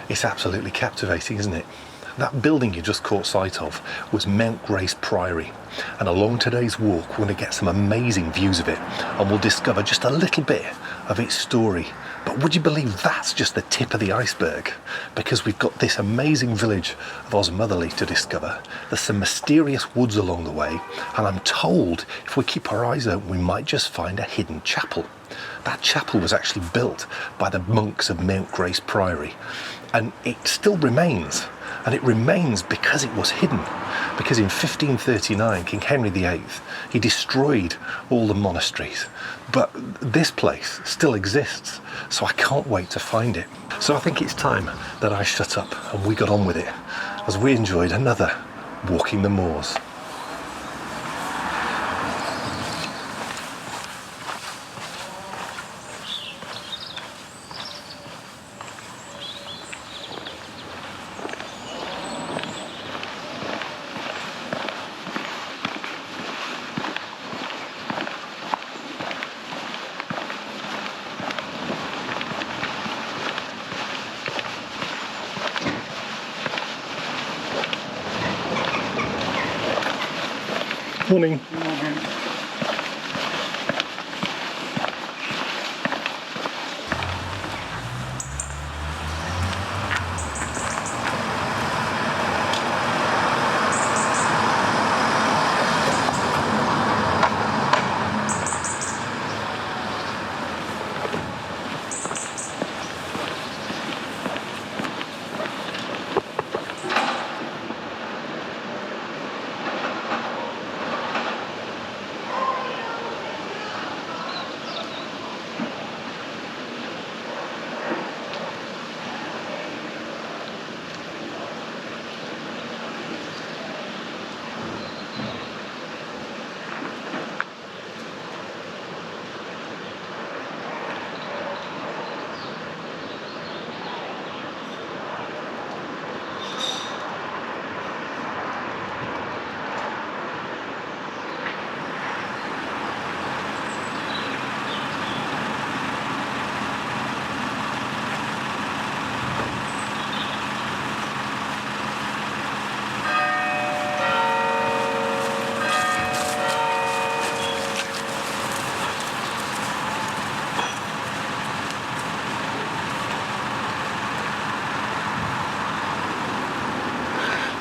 It's absolutely captivating, isn't it? That building you just caught sight of was Mount Grace Priory, and along today's walk we're going to get some amazing views of it, and we'll discover just a little bit of its story. But would you believe that's just the tip of the iceberg? Because we've got this amazing village of Osmotherley to discover. There's some mysterious woods along the way, and I'm told if we keep our eyes open we might just find a hidden chapel. That chapel was actually built by the monks of Mount Grace Priory, and it still remains. And it remains because it was hidden. Because in 1539, King Henry VIII, he destroyed all the monasteries. But this place still exists, so I can't wait to find it. So I think it's time that I shut up and we got on with it, as we enjoyed another Walking the Moors. Morning.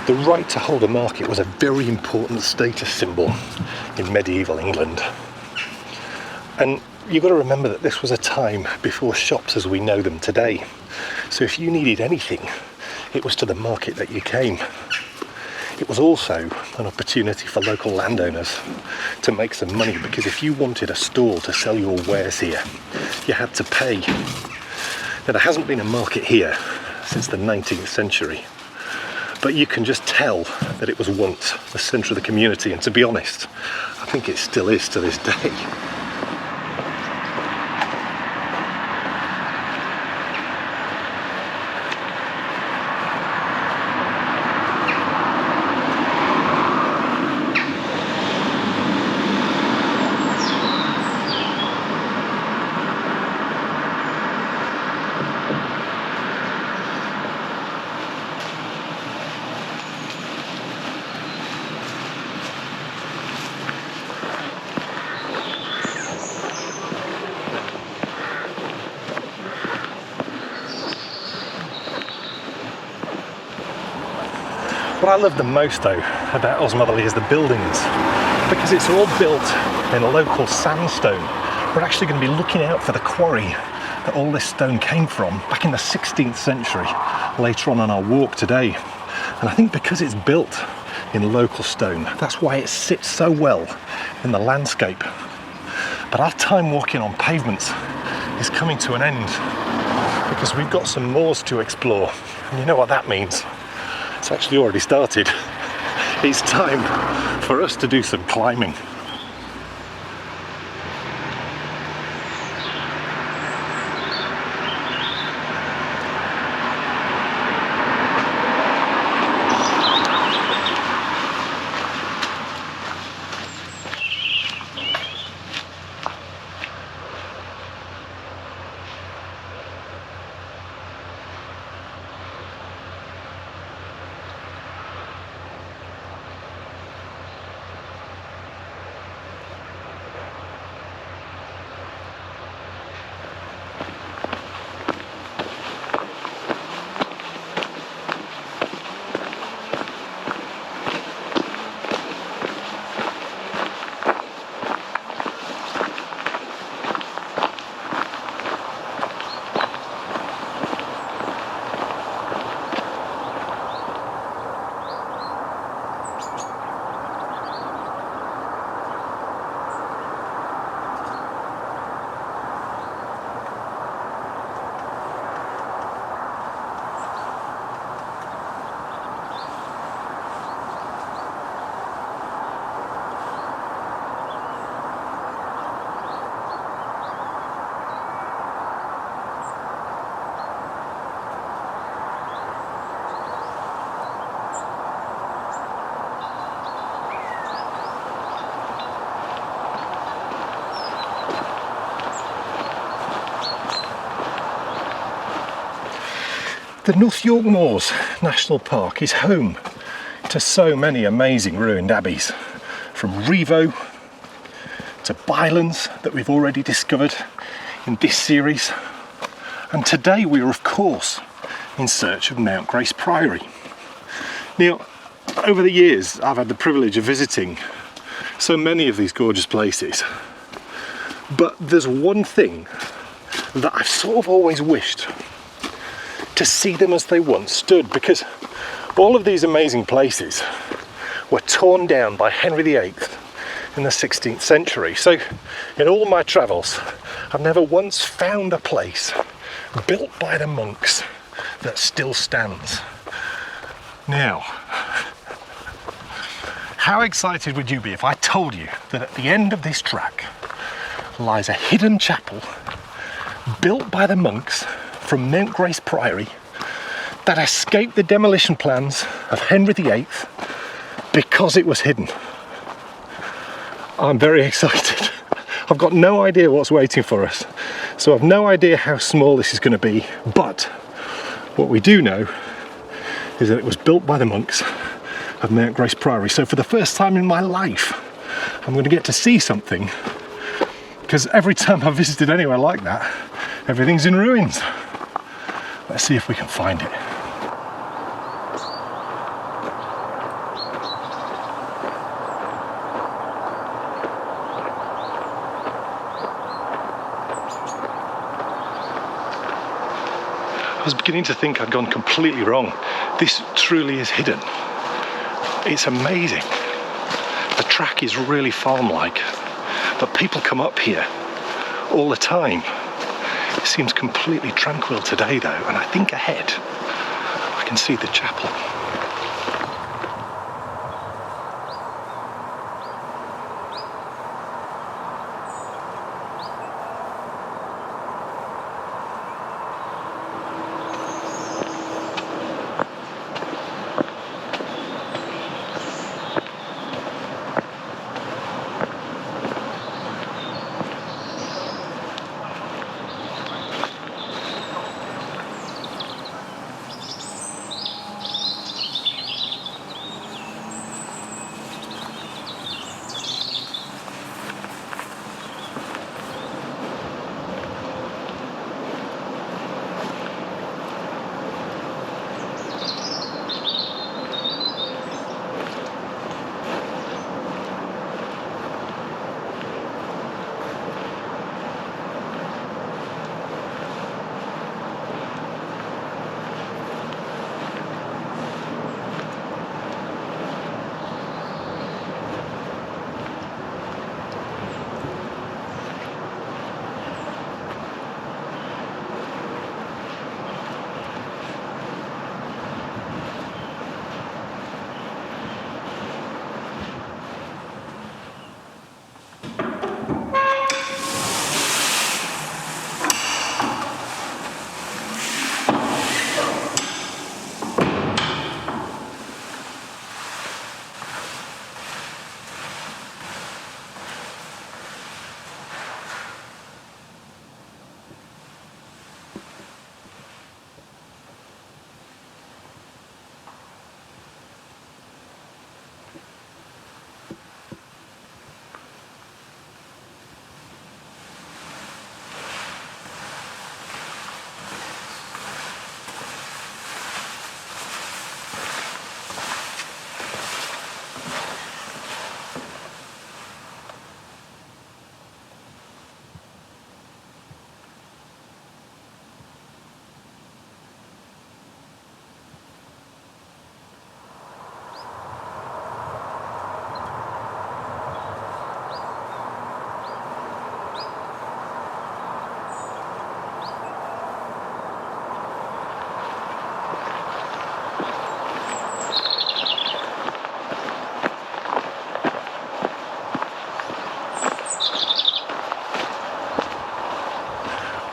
The right to hold a market was a very important status symbol in medieval England. And you've got to remember that this was a time before shops as we know them today. So if you needed anything, it was to the market that you came. It was also an opportunity for local landowners to make some money, because if you wanted a stall to sell your wares here, you had to pay. Now, there hasn't been a market here since the 19th century. But you can just tell that it was once the centre of the community, and to be honest, I think it still is to this day. What I love the most though about Osmotherley is the buildings, because it's all built in local sandstone. We're actually going to be looking out for the quarry that all this stone came from back in the 16th century later on our walk today. And I think because it's built in local stone, that's why it sits so well in the landscape. But our time walking on pavements is coming to an end, because we've got some moors to explore, and you know what that means. It's actually already started. It's time for us to do some climbing. The North York Moors National Park is home to so many amazing ruined abbeys, from Revo to Bylands that we've already discovered in this series, and today we are of course in search of Mount Grace Priory. Now, over the years I've had the privilege of visiting so many of these gorgeous places, but there's one thing that I've sort of always wished: to see them as they once stood, because all of these amazing places were torn down by Henry VIII in the 16th century. So in all my travels, I've never once found a place built by the monks that still stands. Now, how excited would you be if I told you that at the end of this track lies a hidden chapel built by the monks from Mount Grace Priory that escaped the demolition plans of Henry VIII because it was hidden? I'm very excited. I've got no idea what's waiting for us, so I've no idea how small this is going to be, but what we do know is that it was built by the monks of Mount Grace Priory. So for the first time in my life, I'm going to get to see something, because every time I've visited anywhere like that, everything's in ruins. Let's see if we can find it. I was beginning to think I'd gone completely wrong. This truly is hidden. It's amazing. The track is really farm-like, but people come up here all the time. It seems completely tranquil today though, and I think ahead I can see the chapel.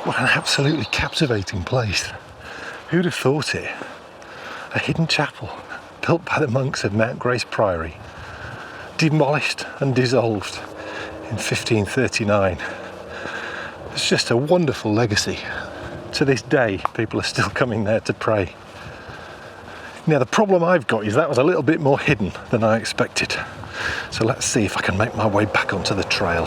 What an absolutely captivating place. Who'd have thought it? A hidden chapel built by the monks of Mount Grace Priory, demolished and dissolved in 1539. It's just a wonderful legacy. To this day, people are still coming there to pray. Now the problem I've got is that was a little bit more hidden than I expected. So let's see if I can make my way back onto the trail.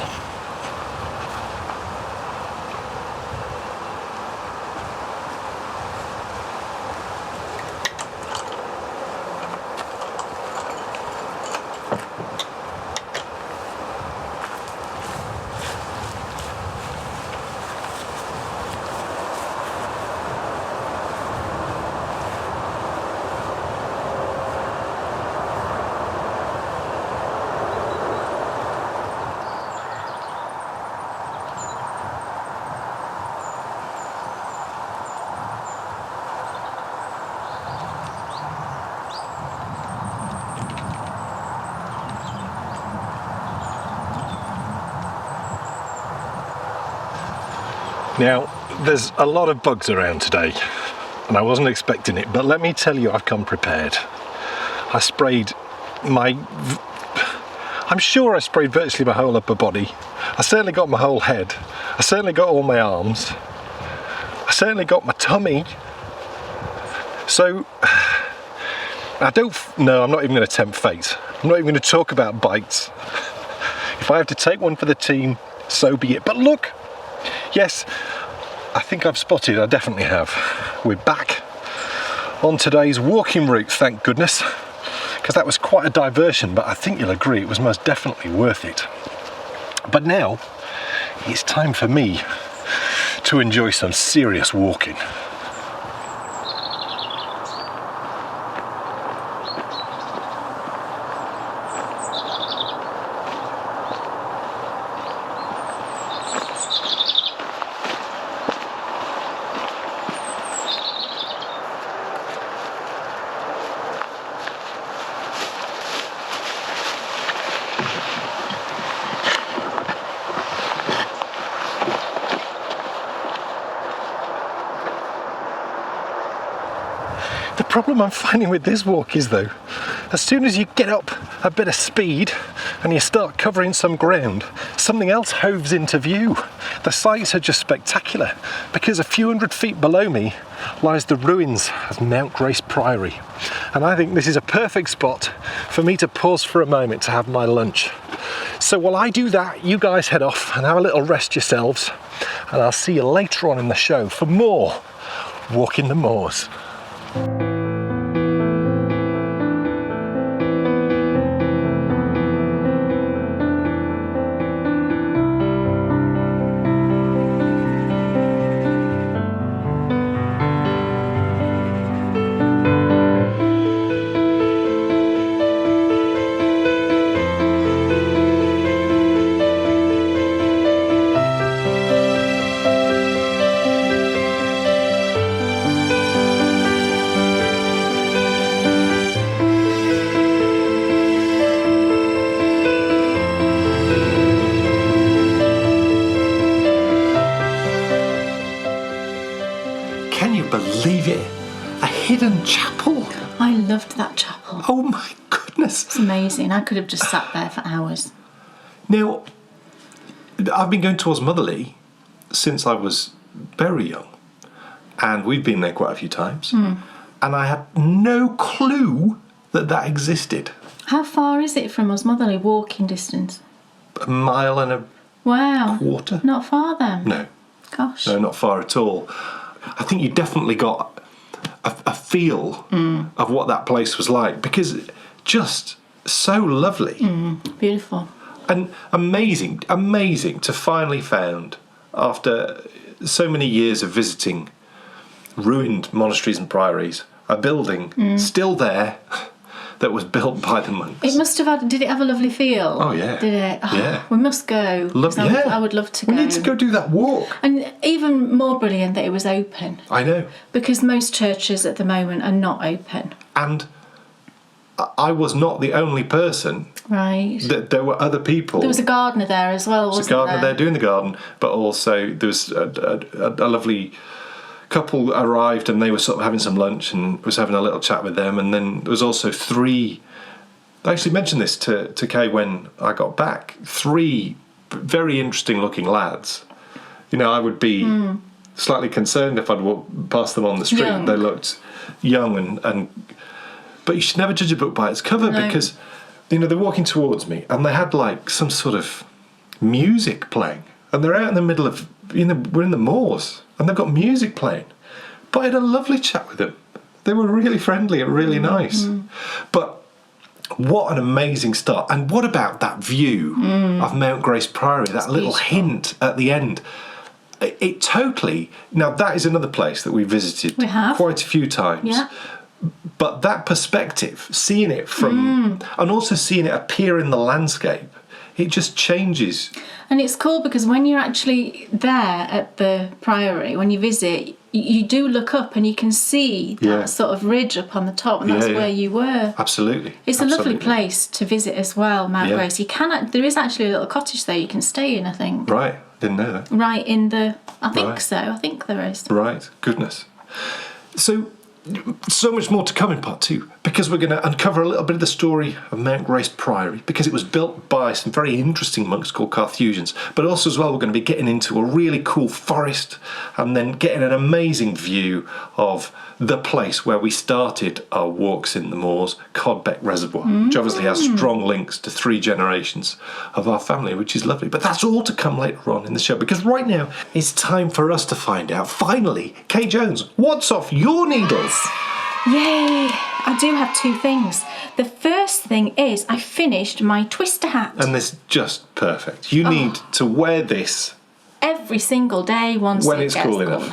Now, there's a lot of bugs around today, and I wasn't expecting it, but let me tell you, I've come prepared. I sprayed I'm sure I sprayed virtually my whole upper body. I certainly got my whole head. I certainly got all my arms. I certainly got my tummy. So, I'm not even going to tempt fate. I'm not even going to talk about bites. If I have to take one for the team, so be it. But look! Yes, I think I've spotted, I definitely have. We're back on today's walking route, thank goodness, because that was quite a diversion, but I think you'll agree it was most definitely worth it. But now, it's time for me to enjoy some serious walking. The problem I'm finding with this walk is though, as soon as you get up a bit of speed and you start covering some ground, something else hoves into view. The sights are just spectacular because a few hundred feet below me lies the ruins of Mount Grace Priory. And I think this is a perfect spot for me to pause for a moment to have my lunch. So while I do that, you guys head off and have a little rest yourselves, and I'll see you later on in the show for more Walking the Moors. Can you believe it? A hidden chapel. I loved that chapel. Oh my goodness. It's amazing. I could have just sat there for hours. Now, I've been going towards Motherley since I was very young, and we've been there quite a few times, and I had no clue that that existed. How far is it from us, Motherley, walking distance? A mile and a Wow. quarter? Not far then. No, Gosh. no, not far at all. I think you definitely got a feel of what that place was like, because just so lovely. Beautiful. And amazing to finally found, after so many years of visiting ruined monasteries and priories, a building still there that was built by the monks. It must have had, did it have a lovely feel? Oh yeah. Did it? Oh, Yeah. We must go. I would love to go. We need to go do that walk. And even more brilliant that it was open, I know. because most churches at the moment are not open. And I was not the only person. Right. There were other people. There was a gardener there as well, wasn't there? There was a gardener there doing the garden, but also there was a lovely couple arrived, and they were sort of having some lunch, and was having a little chat with them. And then there was also three. I actually mentioned this to Kay when I got back. Three very interesting looking lads. You know, I would be slightly concerned if I'd walk past them on the street. Young. They looked young and But you should never judge a book by its cover No. because, you know, they're walking towards me and they had like some sort of music playing. And they're out in the middle of, we're in the moors and they've got music playing. But I had a lovely chat with them. They were really friendly and really nice. But what an amazing start. And what about that view of Mount Grace Priory, that little hint at the end? It totally... Now, that is another place that we visited quite a few times. Yeah. But that perspective, seeing it from... And also seeing it appear in the landscape, it just changes. And it's cool because when you're actually there at the Priory, when you visit, you do look up and you can see that sort of ridge up on the top, and that's where you were. Absolutely. It's a lovely place to visit as well, Mount Grace. There is actually a little cottage there you can stay in, I think. Right, didn't know that. Right in the... I think so. I think there is. Right, goodness. So much more to come in part 2 because we're going to uncover a little bit of the story of Mount Grace Priory because it was built by some very interesting monks called Carthusians, but also as well we're going to be getting into a really cool forest and then getting an amazing view of the place where we started our walks in the moors, Codbeck Reservoir, which obviously has strong links to 3 generations of our family, which is lovely. But that's all to come later on in the show because right now it's time for us to find out, finally, Kay Jones, what's off your needles? Yay! I do have 2 things. The first thing is I finished my twister hat. And this is just perfect. You need to wear this every single day once when it it's gets cool enough.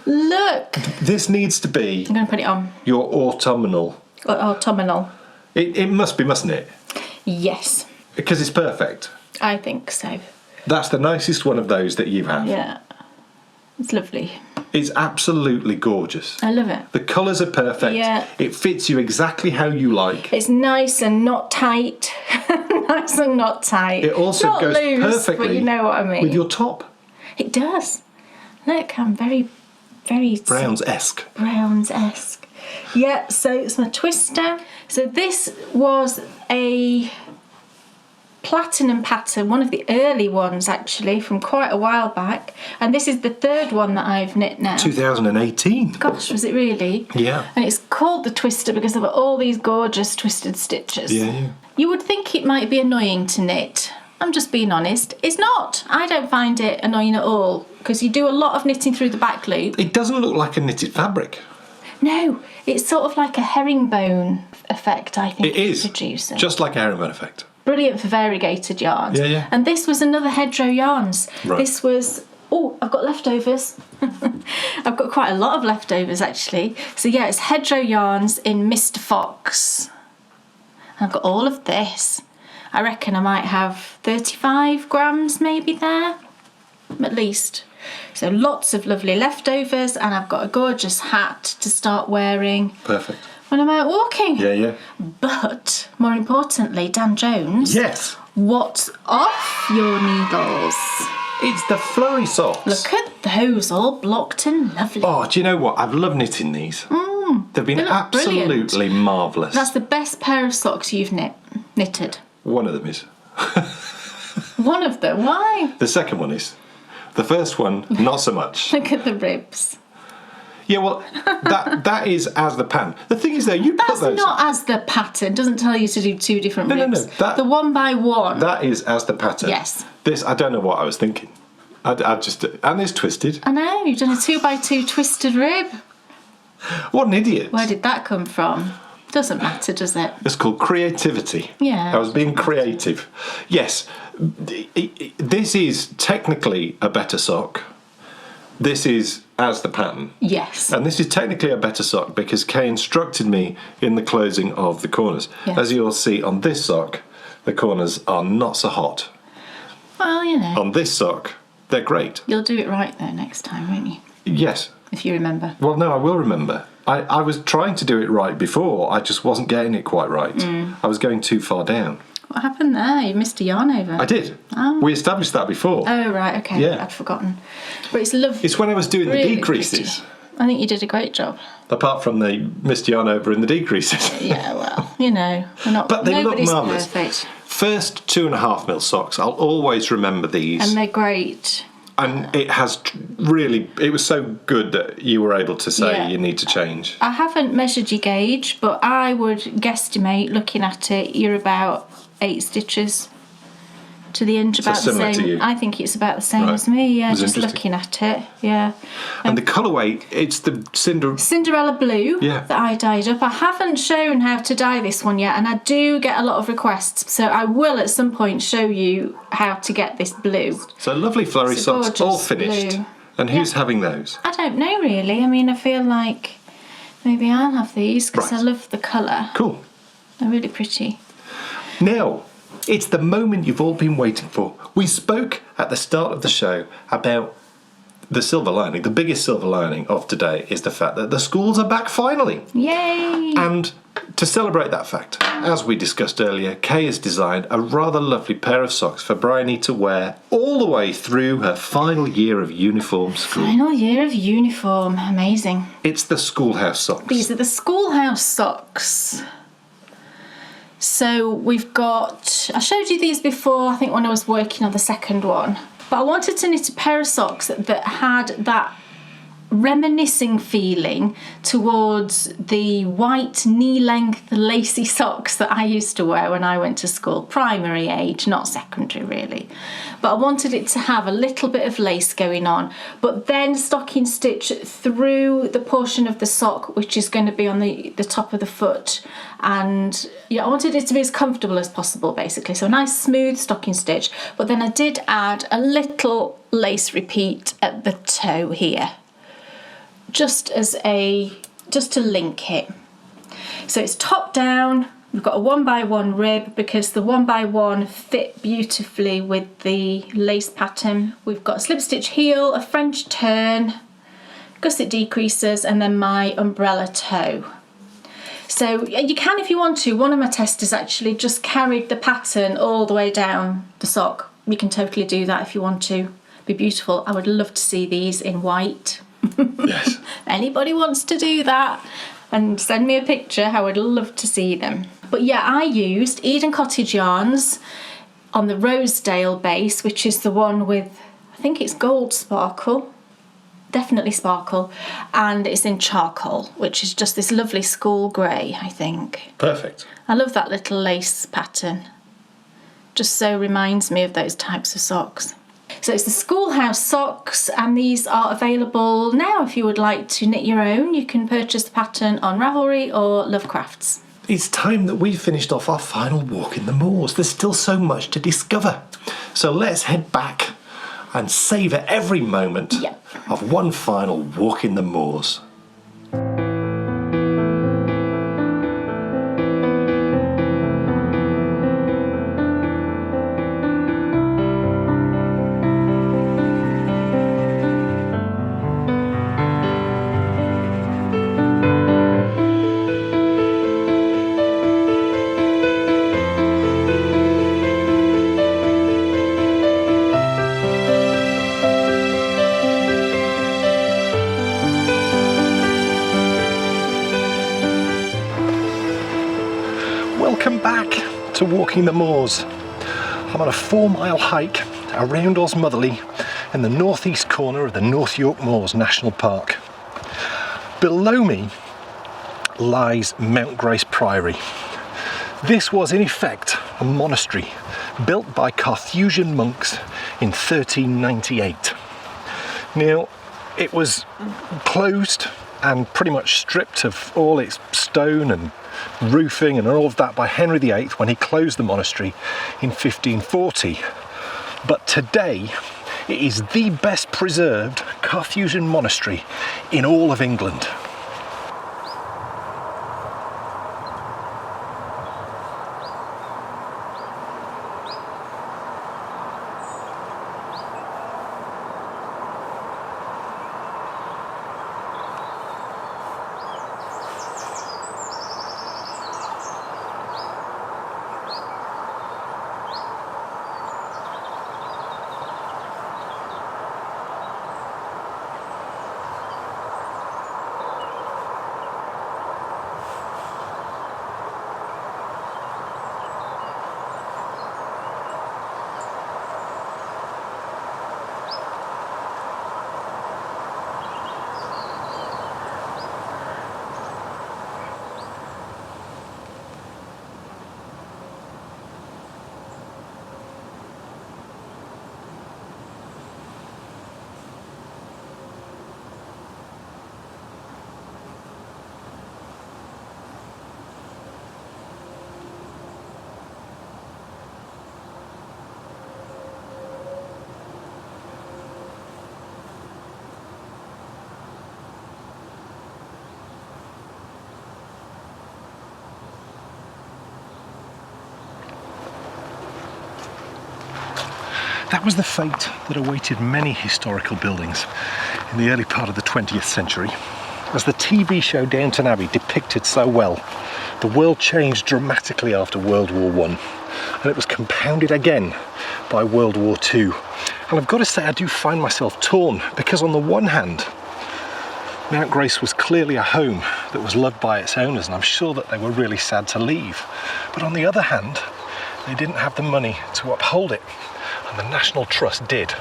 Look! This needs to be I'm going to put it on. your autumnal. Autumnal. It must be, mustn't it? Yes, Because it's perfect. I think so. That's the nicest one of those that you have. Yeah. It's lovely. It's absolutely gorgeous. I love it. The colours are perfect. Yeah. It fits you exactly how you like. It's nice and not tight. Nice and not tight. It also not goes loose, perfectly but you know what I mean. with your top. It does. Look, I'm very Browns-esque. Browns-esque. Yeah, so it's my twister. So this was a platinum pattern, one of the early ones actually, from quite a while back. And this is the 3rd one that I've knit now. 2018. Gosh, was it really? Yeah. And it's called the twister because of all these gorgeous twisted stitches. Yeah. You would think it might be annoying to knit. I'm just being honest. It's not. I don't find it annoying at all because you do a lot of knitting through the back loop. It doesn't look like a knitted fabric. No, it's sort of like a herringbone effect, I think. It is. Producing. Just like a herringbone effect. Brilliant for variegated yarns. Yeah. And this was another hedgerow yarns. Right. This was... Oh, I've got leftovers. I've got quite a lot of leftovers, actually. So, yeah, it's hedgerow yarns in Mr. Fox. I've got all of this. I reckon I might have 35 grams maybe there, at least. So lots of lovely leftovers, and I've got a gorgeous hat to start wearing. Perfect. When I'm out walking. Yeah. But, more importantly, Dan Jones. Yes. What's off your needles? It's the flurry socks. Look at those, all blocked and lovely. Oh, do you know what? I've loved knitting these. They've been they look absolutely marvellous. That's the best pair of socks you've knitted. One of them is. One of them? Why? The second one is. The first one, not so much. Look at the ribs. Yeah, well, that is as the pattern. The thing is, though, you put That's those... not as the pattern. Doesn't tell you to do 2 different ribs. No. The 1 by 1. That is as the pattern. Yes. This, I don't know what I was thinking. I just... And it's twisted. I know, you've done a 2 by 2 twisted rib. What an idiot. Where did that come from? Doesn't matter, does it? It's called creativity. Yeah. I was being creative. Yes, this is technically a better sock. This is as the pattern. Yes. And this is technically a better sock because Kay instructed me in the closing of the corners. Yes. As you'll see on this sock, the corners are not so hot. Well, you know. On this sock, they're great. You'll do it right, though, next time, won't you? Yes. If you remember. Well, no, I will remember. I was trying to do it right before. I just wasn't getting it quite right. I was going too far down. What happened there? You missed a yarn over. I did. Oh. We established that before. Oh, right, okay. Yeah. I'd forgotten. But it's lovely. It's when I was doing Really the decreases. pretty. I think you did a great job. Apart from the missed yarn over in the decreases. Yeah, well, you know, we're not. But they look nobody's marvellous. perfect. First 2.5mm socks, I'll always remember these. And they're great. And it has really, it was so good that you were able to say Yeah. you need to change. I haven't measured your gauge, but I would guesstimate, looking at it, you're about 8 stitches to the inch, about the similar same. to you. I think it's about the same Right. as me, yeah, That's just interesting. looking at it, yeah. And the colourway, it's the Cinderella blue Yeah. that I dyed up. I haven't shown how to dye this one yet, and I do get a lot of requests, so I will at some point show you how to get this blue. So lovely flurry It's a socks, all gorgeous finished. blue. And who's Yeah. having those? I don't know really. I mean, I feel like maybe I'll have these because I Right. love the colour. Cool. They're really pretty. Now, it's the moment you've all been waiting for. We spoke at the start of the show about the silver lining. The biggest silver lining of today is the fact that the schools are back finally. Yay! And to celebrate that fact, as we discussed earlier, Kay has designed a rather lovely pair of socks for Bryony to wear all the way through her final year of uniform school. Final year of uniform. Amazing. It's the schoolhouse socks. These are the schoolhouse socks. So we've got, I showed you these before, I think when I was working on the second one. But I wanted to knit a pair of socks that had that reminiscing feeling towards the white knee-length lacy socks that I used to wear when I went to school, primary age, not secondary really. But I wanted it to have a little bit of lace going on, but then stocking stitch through the portion of the sock which is going to be on the top of the foot. And yeah, I wanted it to be as comfortable as possible basically. So a nice smooth stocking stitch, but then I did add a little lace repeat at the toe here. Just to link it. So it's top down. We've got a 1x1 rib because the 1x1 fit beautifully with the lace pattern. We've got a slip stitch heel, a French turn, gusset decreases, and then my umbrella toe. So you can, if you want to. One of my testers actually just carried the pattern all the way down the sock. You can totally do that if you want to. Be beautiful. I would love to see these in white. Yes. Anybody wants to do that and send me a picture, I would love to see them. But yeah, I used Eden Cottage yarns on the Rosedale base, which is the one with, I think it's gold sparkle, definitely sparkle, and it's in charcoal, which is just this lovely school grey, I think. Perfect. I love that little lace pattern. Just so reminds me of those types of socks. So it's the schoolhouse socks, and these are available now. If you would like to knit your own, you can purchase the pattern on Ravelry or Lovecrafts. It's time that we finished off our final walk in the moors. There's still so much to discover. So let's head back and savour every moment Yep. of one final walk in the moors. Welcome back to Walking the Moors. I'm on a 4-mile hike around Osmotherley in the northeast corner of the North York Moors National Park. Below me lies Mount Grace Priory. This was in effect a monastery built by Carthusian monks in 1398. Now, it was closed and pretty much stripped of all its stone and roofing and all of that by Henry VIII when he closed the monastery in 1540. But today it is the best preserved Carthusian monastery in all of England. That was the fate that awaited many historical buildings in the early part of the 20th century. As the TV show Downton Abbey depicted so well, the world changed dramatically after World War I, and it was compounded again by World War II. And I've got to say, I do find myself torn, because on the one hand, Mount Grace was clearly a home that was loved by its owners, and I'm sure that they were really sad to leave. But on the other hand, they didn't have the money to uphold it, and the National Trust did.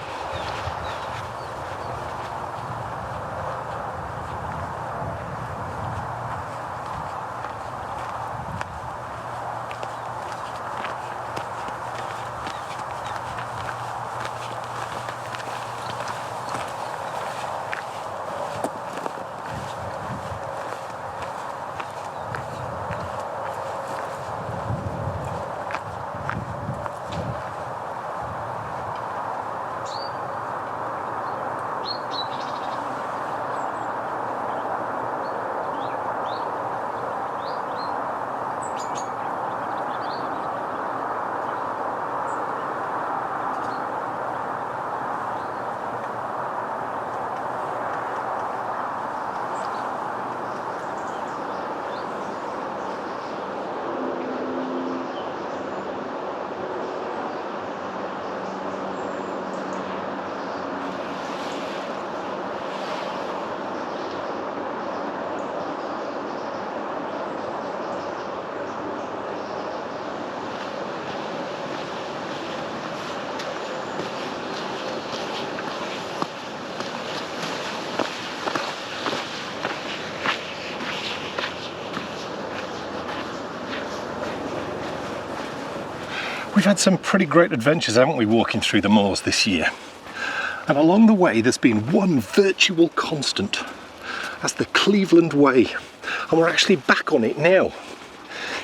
We've had some pretty great adventures, haven't we, walking through the moors this year? And along the way there's been one virtual constant. That's the Cleveland Way. And we're actually back on it now.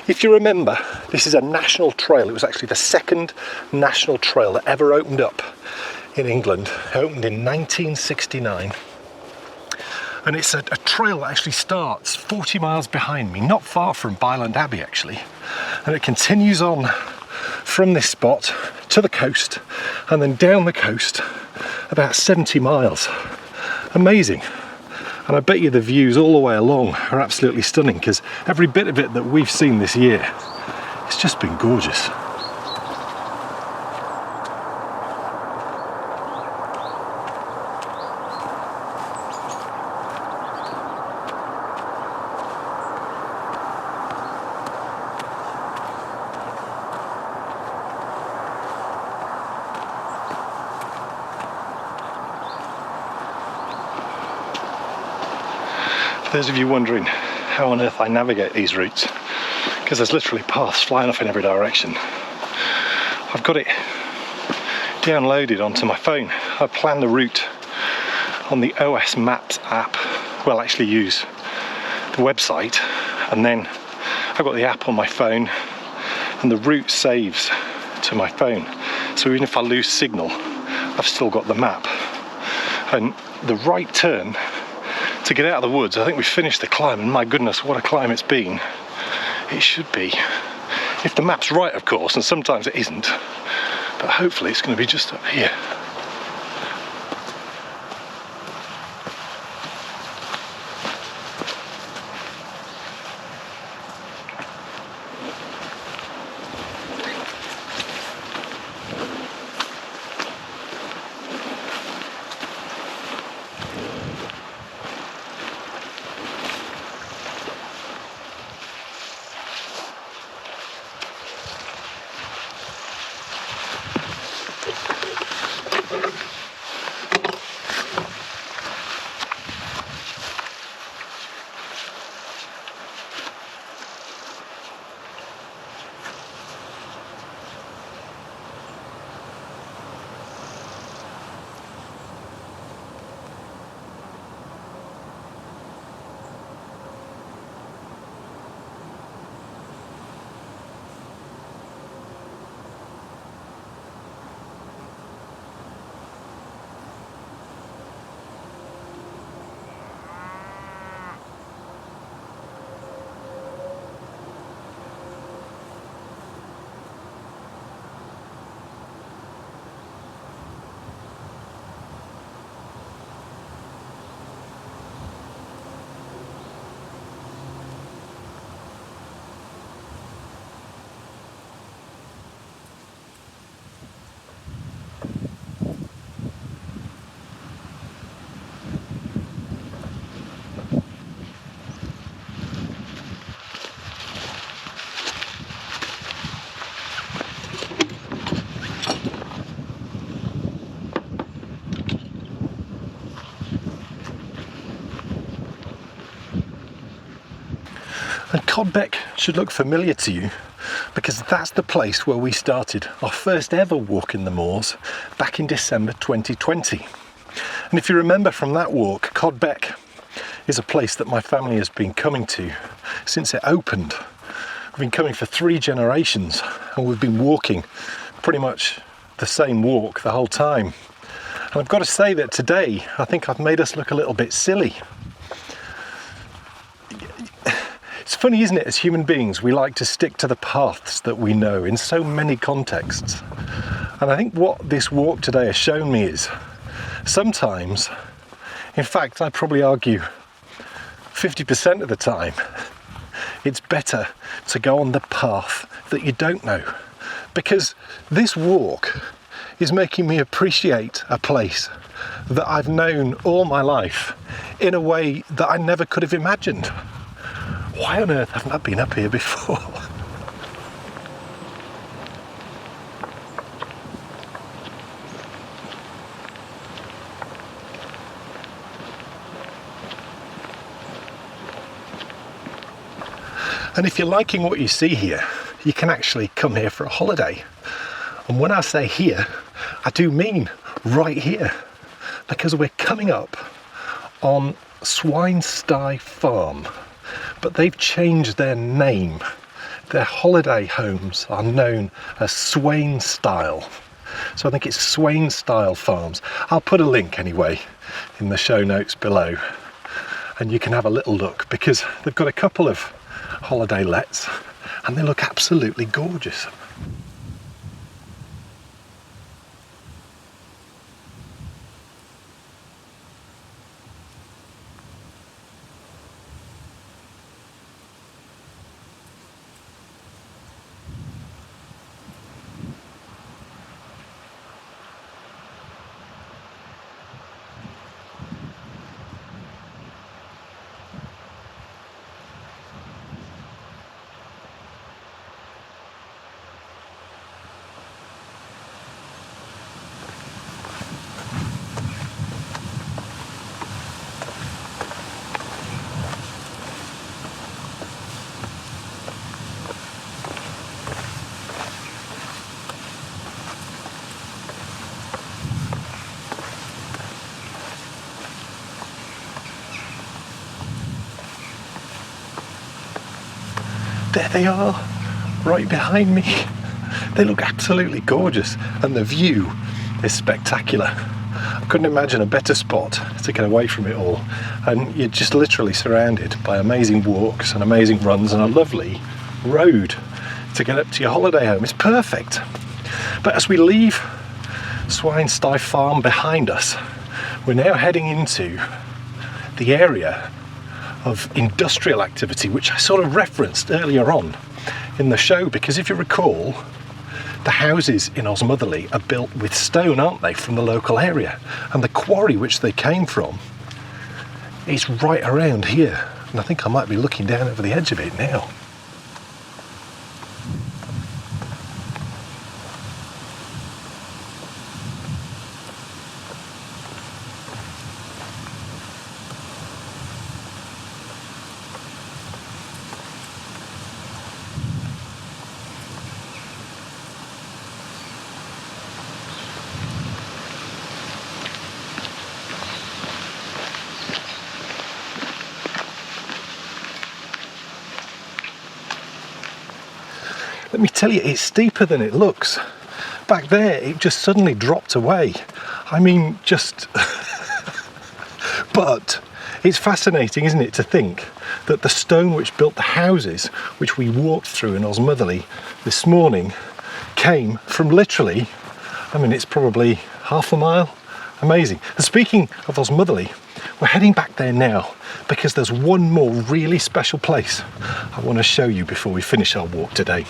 If you remember, this is a national trail. It was actually the second national trail that ever opened up in England. It opened in 1969. And it's a trail that actually starts 40 miles behind me, not far from Byland Abbey actually. And it continues on from this spot to the coast and then down the coast about 70 miles. Amazing. And I bet you the views all the way along are absolutely stunning, because every bit of it that we've seen this year, it's just been gorgeous. For those of you wondering how on earth I navigate these routes, because there's literally paths flying off in every direction, I've got it downloaded onto my phone. I plan the route on the OS Maps app. Well, actually use the website, and then I've got the app on my phone and the route saves to my phone. So even if I lose signal, I've still got the map. And the right turn to get out of the woods, I think we've finished the climb, and my goodness, what a climb it's been. It should be, if the map's right of course, and sometimes it isn't, but hopefully it's going to be just up here. Codbeck should look familiar to you because that's the place where we started our first ever walk in the moors back in December 2020. And if you remember from that walk, Codbeck is a place that my family has been coming to since it opened. We've been coming for 3 generations and we've been walking pretty much the same walk the whole time. And I've got to say that today I think I've made us look a little bit silly. It's funny, isn't it, as human beings we like to stick to the paths that we know in so many contexts. And I think what this walk today has shown me is sometimes, in fact I'd probably argue 50% of the time, it's better to go on the path that you don't know. Because this walk is making me appreciate a place that I've known all my life in a way that I never could have imagined. Why on earth haven't I been up here before? And if you're liking what you see here, you can actually come here for a holiday. And when I say here, I do mean right here, because we're coming up on Swinestye Farm, but they've changed their name. Their holiday homes are known as Swain Style. So I think it's Swain Style Farms. I'll put a link anyway in the show notes below, and you can have a little look because they've got a couple of holiday lets and they look absolutely gorgeous. There they are, right behind me. They look absolutely gorgeous and the view is spectacular. I couldn't imagine a better spot to get away from it all. And you're just literally surrounded by amazing walks and amazing runs and a lovely road to get up to your holiday home. It's perfect. But as we leave Swinestye Farm behind us, we're now heading into the area of industrial activity, which I sort of referenced earlier on in the show, because if you recall, the houses in Osmotherley are built with stone, aren't they, from the local area, and the quarry which they came from is right around here, and I think I might be looking down over the edge of it now. Let me tell you, it's steeper than it looks. Back there, it just suddenly dropped away. I mean, just... But it's fascinating, isn't it, to think that the stone which built the houses, which we walked through in Osmotherley this morning, came from literally, I mean, it's probably half a mile. Amazing. And speaking of Osmotherley, we're heading back there now because there's one more really special place I want to show you before we finish our walk today.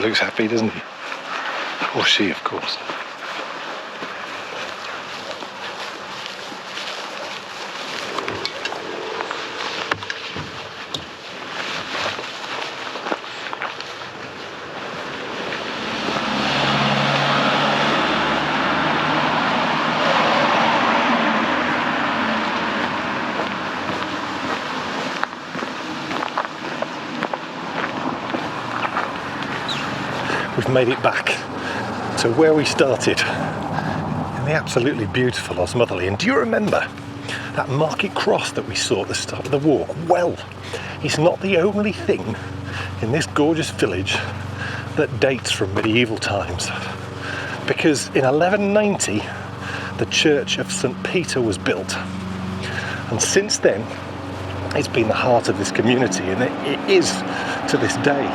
looks happy, doesn't he? Or she, of course. We've made it back to where we started, in the absolutely beautiful Osmotherley. And do you remember that market cross that we saw at the start of the walk? Well, it's not the only thing in this gorgeous village that dates from medieval times, because in 1190 the church of St. Peter was built, and since then it's been the heart of this community, and it is to this day.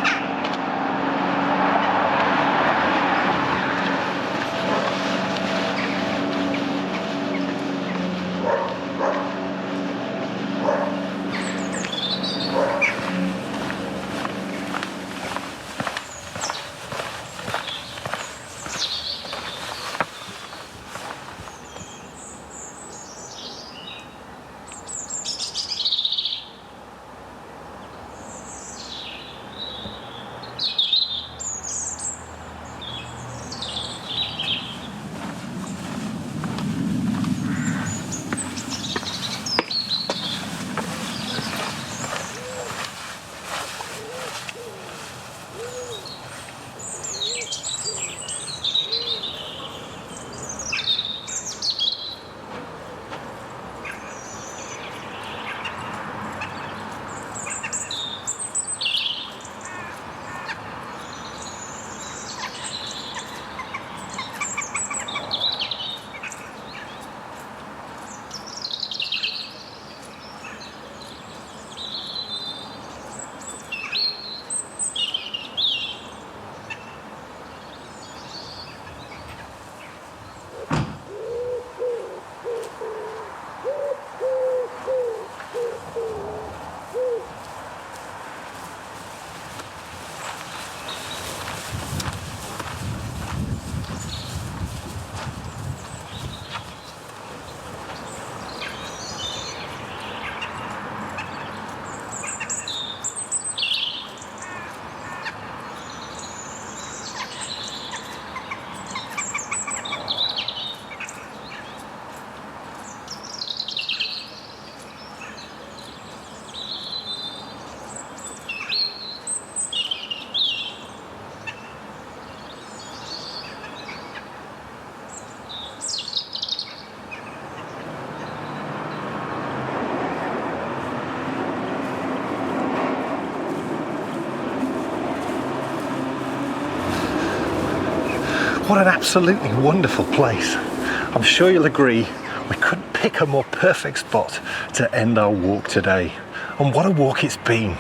What an absolutely wonderful place. I'm sure you'll agree we couldn't pick a more perfect spot to end our walk today. And what a walk it's been.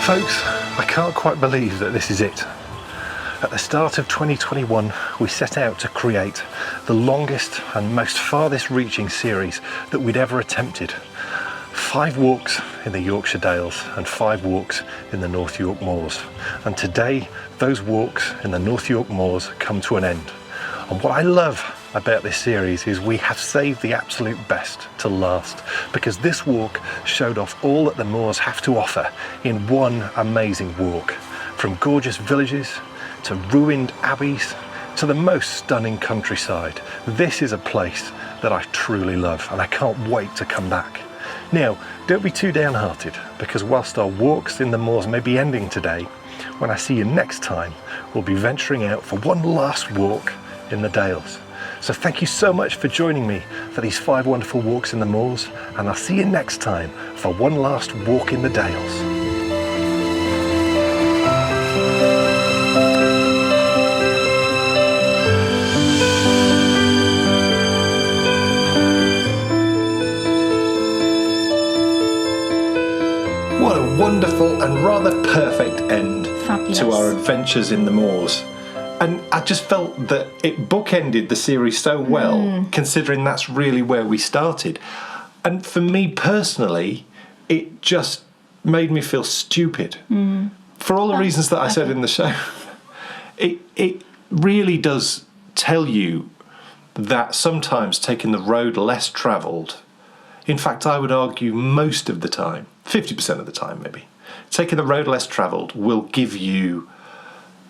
Folks, I can't quite believe that this is it. At the start of 2021, we set out to create the longest and most farthest reaching series that we'd ever attempted. 5 walks in the Yorkshire Dales and 5 walks in the North York Moors. And today, those walks in the North York Moors come to an end. And what I love about this series is we have saved the absolute best to last, because this walk showed off all that the moors have to offer in one amazing walk. From gorgeous villages to ruined abbeys to the most stunning countryside. This is a place that I truly love, and I can't wait to come back. Now, don't be too downhearted, because whilst our walks in the moors may be ending today, when I see you next time, we'll be venturing out for one last walk in the Dales. So thank you so much for joining me for these 5 wonderful walks in the moors, and I'll see you next time for one last walk in the Dales. What a wonderful and rather perfect end Fabulous. to our adventures in the moors. And I just felt that it bookended the series so well, considering that's really where we started. And for me personally, it just made me feel stupid. For all the reasons that I said in the show. It really does tell you that sometimes taking the road less travelled, in fact I would argue most of the time, 50% of the time maybe, taking the road less travelled will give you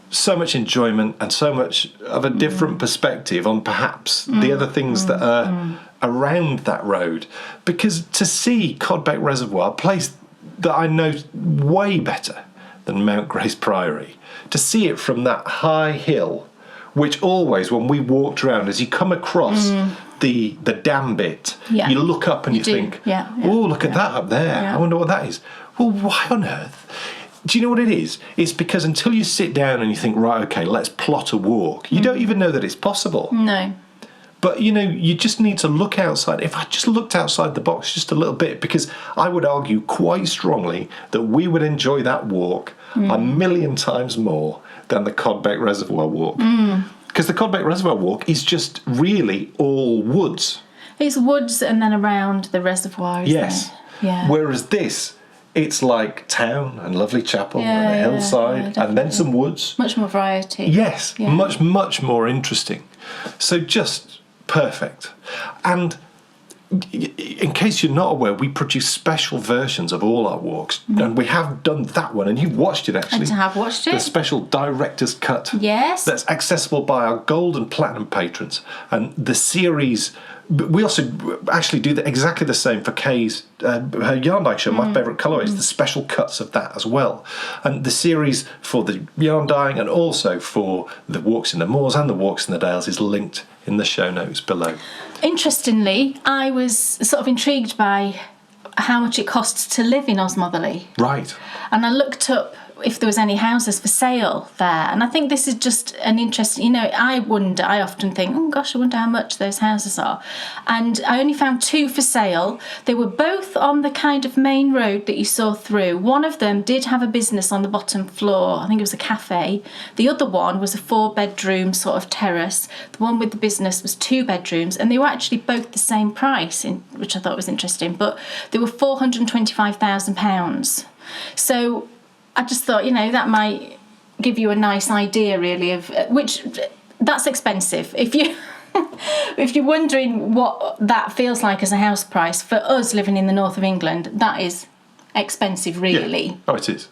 so much enjoyment and so much of a different perspective on perhaps the other things that are around that road. Because to see Codbeck Reservoir, a place that I know way better than Mount Grace Priory, to see it from that high hill, which always when we walked around, as you come across the dam bit, you look up and you think, oh, look at that up there. I wonder what that is. Well, why on earth? Do you know what it is? It's because until you sit down and you think, right, okay, let's plot a walk, you don't even know that it's possible. No. But, you know, you just need to look outside. If I just looked outside the box just a little bit, because I would argue quite strongly that we would enjoy that walk a million times more than the Codbeck Reservoir walk. Because the Codbeck Reservoir walk is just really all woods. It's woods and then around the reservoir, isn't it? Yeah. Whereas this, it's like town and lovely chapel and a hillside and then some woods. Much more variety. Yes, much more interesting. So just perfect. And in case you're not aware, we produce special versions of all our walks, and we have done that one, and you've watched it actually. I have watched it. The special director's cut. Yes. That's accessible by our gold and platinum patrons, and the series. We also actually do exactly the same for Kay's her yarn dye show, My Favourite Colourways, the special cuts of that as well. And the series for the yarn dyeing and also for the walks in the moors and the walks in the dales is linked in the show notes below. Interestingly, I was sort of intrigued by how much it costs to live in Osmotherley. Right. And I looked up if there was any houses for sale there. And I think this is just an interesting, you know, I often think, oh gosh, I wonder how much those houses are. And I only found 2 for sale. They were both on the kind of main road that you saw through. One of them did have a business on the bottom floor. I think it was a cafe. The other one was a 4-bedroom sort of terrace. The one with the business was 2 bedrooms, and they were actually both the same price, which I thought was interesting. But they were £425,000. So I just thought, you know, that might give you a nice idea, really, of which that's expensive. If you if you're wondering what that feels like as a house price for us living in the north of England, that is expensive, really. Yeah. Oh, it is.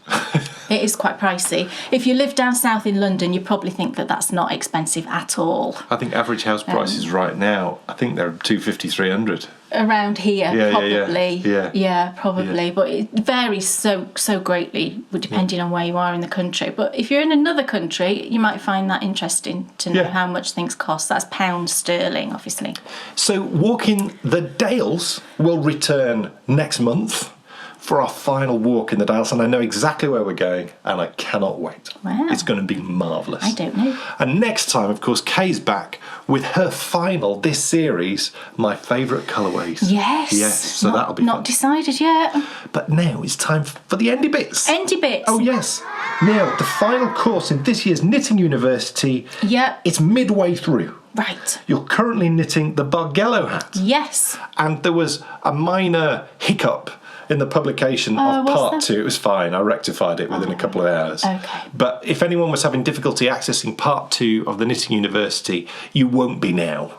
It is quite pricey. If you live down south in London, you probably think that that's not expensive at all. I think average house prices right now, I think they're 250, 300. Around here, probably. Yeah, probably. Yeah. But it varies so greatly depending on where you are in the country. But if you're in another country, you might find that interesting to know how much things cost. That's pounds sterling, obviously. So Walking the Dales will return next month for our final walk in the Dales, and I know exactly where we're going, and I cannot wait. Wow. It's going to be marvellous. I don't know. And next time, of course, Kay's back with her final, this series, My Favourite Colourways. Yes. Yes, so that'll be fun. Not decided yet. But now it's time for the Endy Bits. Endy Bits. Oh, yes. Now, the final course in this year's Knitting University, it's midway through. Right. You're currently knitting the Bargello hat. Yes. And there was a minor hiccup in the publication of part 2. It was fine. I rectified it within a couple of hours. Okay. But if anyone was having difficulty accessing part 2 of the Knitting University, you won't be now.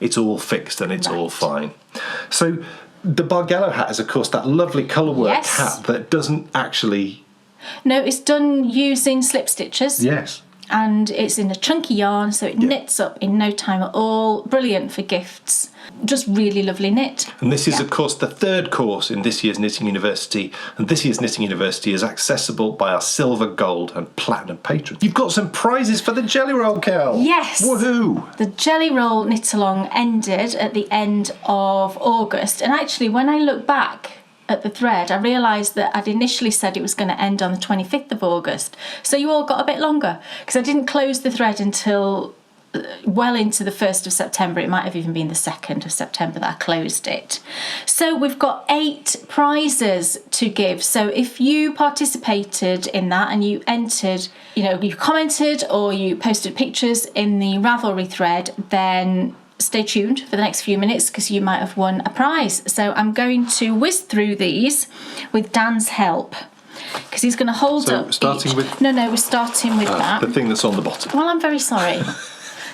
It's all fixed and it's all fine. So the Bargello hat is, of course, that lovely colourwork hat that doesn't actually... No, it's done using slip stitches. Yes. and it's in a chunky yarn, so it knits up in no time at all. Brilliant for gifts. Just really lovely knit. And this is, of course, the third course in this year's Knitting University. And this year's Knitting University is accessible by our silver, gold and platinum patrons. You've got some prizes for the Jelly Roll, Cal. Yes. Woohoo. The Jelly Roll Knit Along ended at the end of August. And actually, when I look back at the thread, I realised that I'd initially said it was going to end on the 25th of August. So you all got a bit longer, because I didn't close the thread until well into the 1st of September. It might have even been the 2nd of September that I closed it. So we've got 8 prizes to give. So if you participated in that and you entered, you commented or you posted pictures in the Ravelry thread, then stay tuned for the next few minutes because you might have won a prize. So I'm going to whiz through these with Dan's help, because he's going to hold up starting each. with... No, we're starting with that. The thing that's on the bottom. Well, I'm very sorry.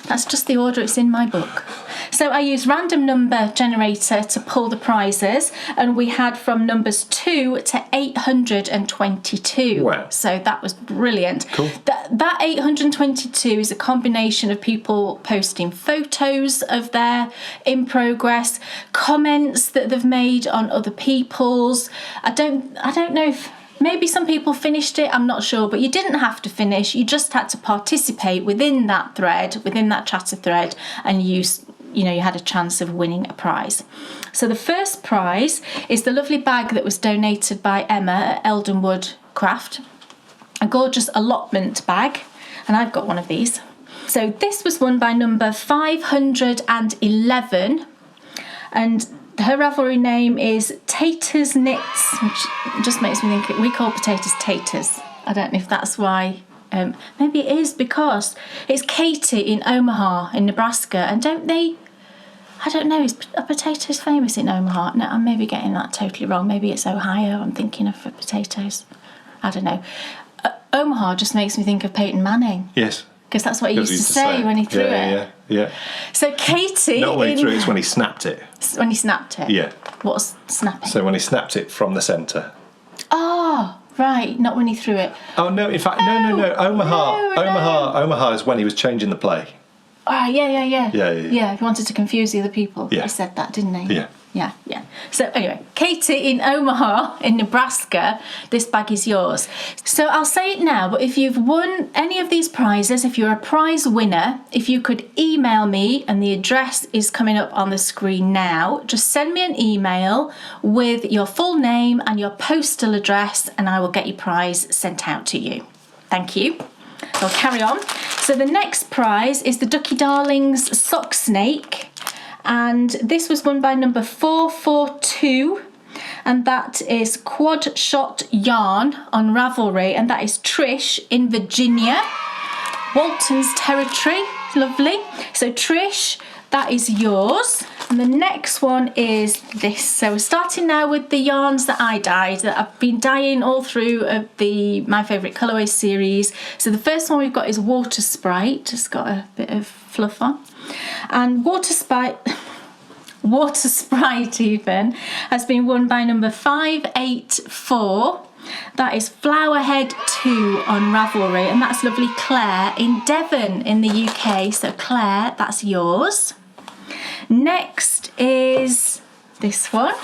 That's just the order it's in my book. So I used random number generator to pull the prizes, and we had from numbers 2 to 822. Wow. So that was brilliant. Cool. That 822 is a combination of people posting photos of their in progress, comments that they've made on other people's. I don't know if maybe some people finished it, I'm not sure, but you didn't have to finish. You just had to participate within that thread, within that chatter thread, and you had a chance of winning a prize. So the first prize is the lovely bag that was donated by Emma at Eldenwood Craft, a gorgeous allotment bag, and I've got one of these. So this was won by number 511, and her Ravelry name is Taters Knits, which just makes me think we call potatoes taters. I don't know if that's why. Maybe it is because it's Katie in Omaha in Nebraska, and I don't know, are potatoes famous in Omaha? No, I'm maybe getting that totally wrong. Maybe it's Ohio I'm thinking of for potatoes. I don't know. Omaha just makes me think of Peyton Manning. Yes. Because that's what he used to say when he threw it. Yeah. So Katie... Not when he threw it, it's when he snapped it. When he snapped it? Yeah. What's snapping? So when he snapped it from the centre. Oh, right, not when he threw it. Oh, no, in fact, no. Omaha is when he was changing the play. Oh, yeah. Yeah, he wanted to confuse the other people. Yeah. He said that, didn't he? Yeah. Yeah. So anyway, Katie in Omaha in Nebraska, this bag is yours. So I'll say it now, but if you've won any of these prizes, if you're a prize winner, if you could email me, and the address is coming up on the screen now, just send me an email with your full name and your postal address, and I will get your prize sent out to you. Thank you. I'll carry on. So the next prize is the Ducky Darlings Sock Snake, and this was won by number 442, and that is Quad Shot Yarn on Ravelry, and that is Trish in Virginia, Walton's territory. Lovely. So Trish, that is yours. And the next one is this. So we're starting now with the yarns that I dyed, that I've been dyeing all through the My Favourite Colourways series. So the first one we've got is Water Sprite, just got a bit of fluff on. And Water Sprite even has been won by number 584. That is Flowerhead 2 on Ravelry, and that's lovely Claire in Devon in the UK. So Claire, that's yours. Next is this one.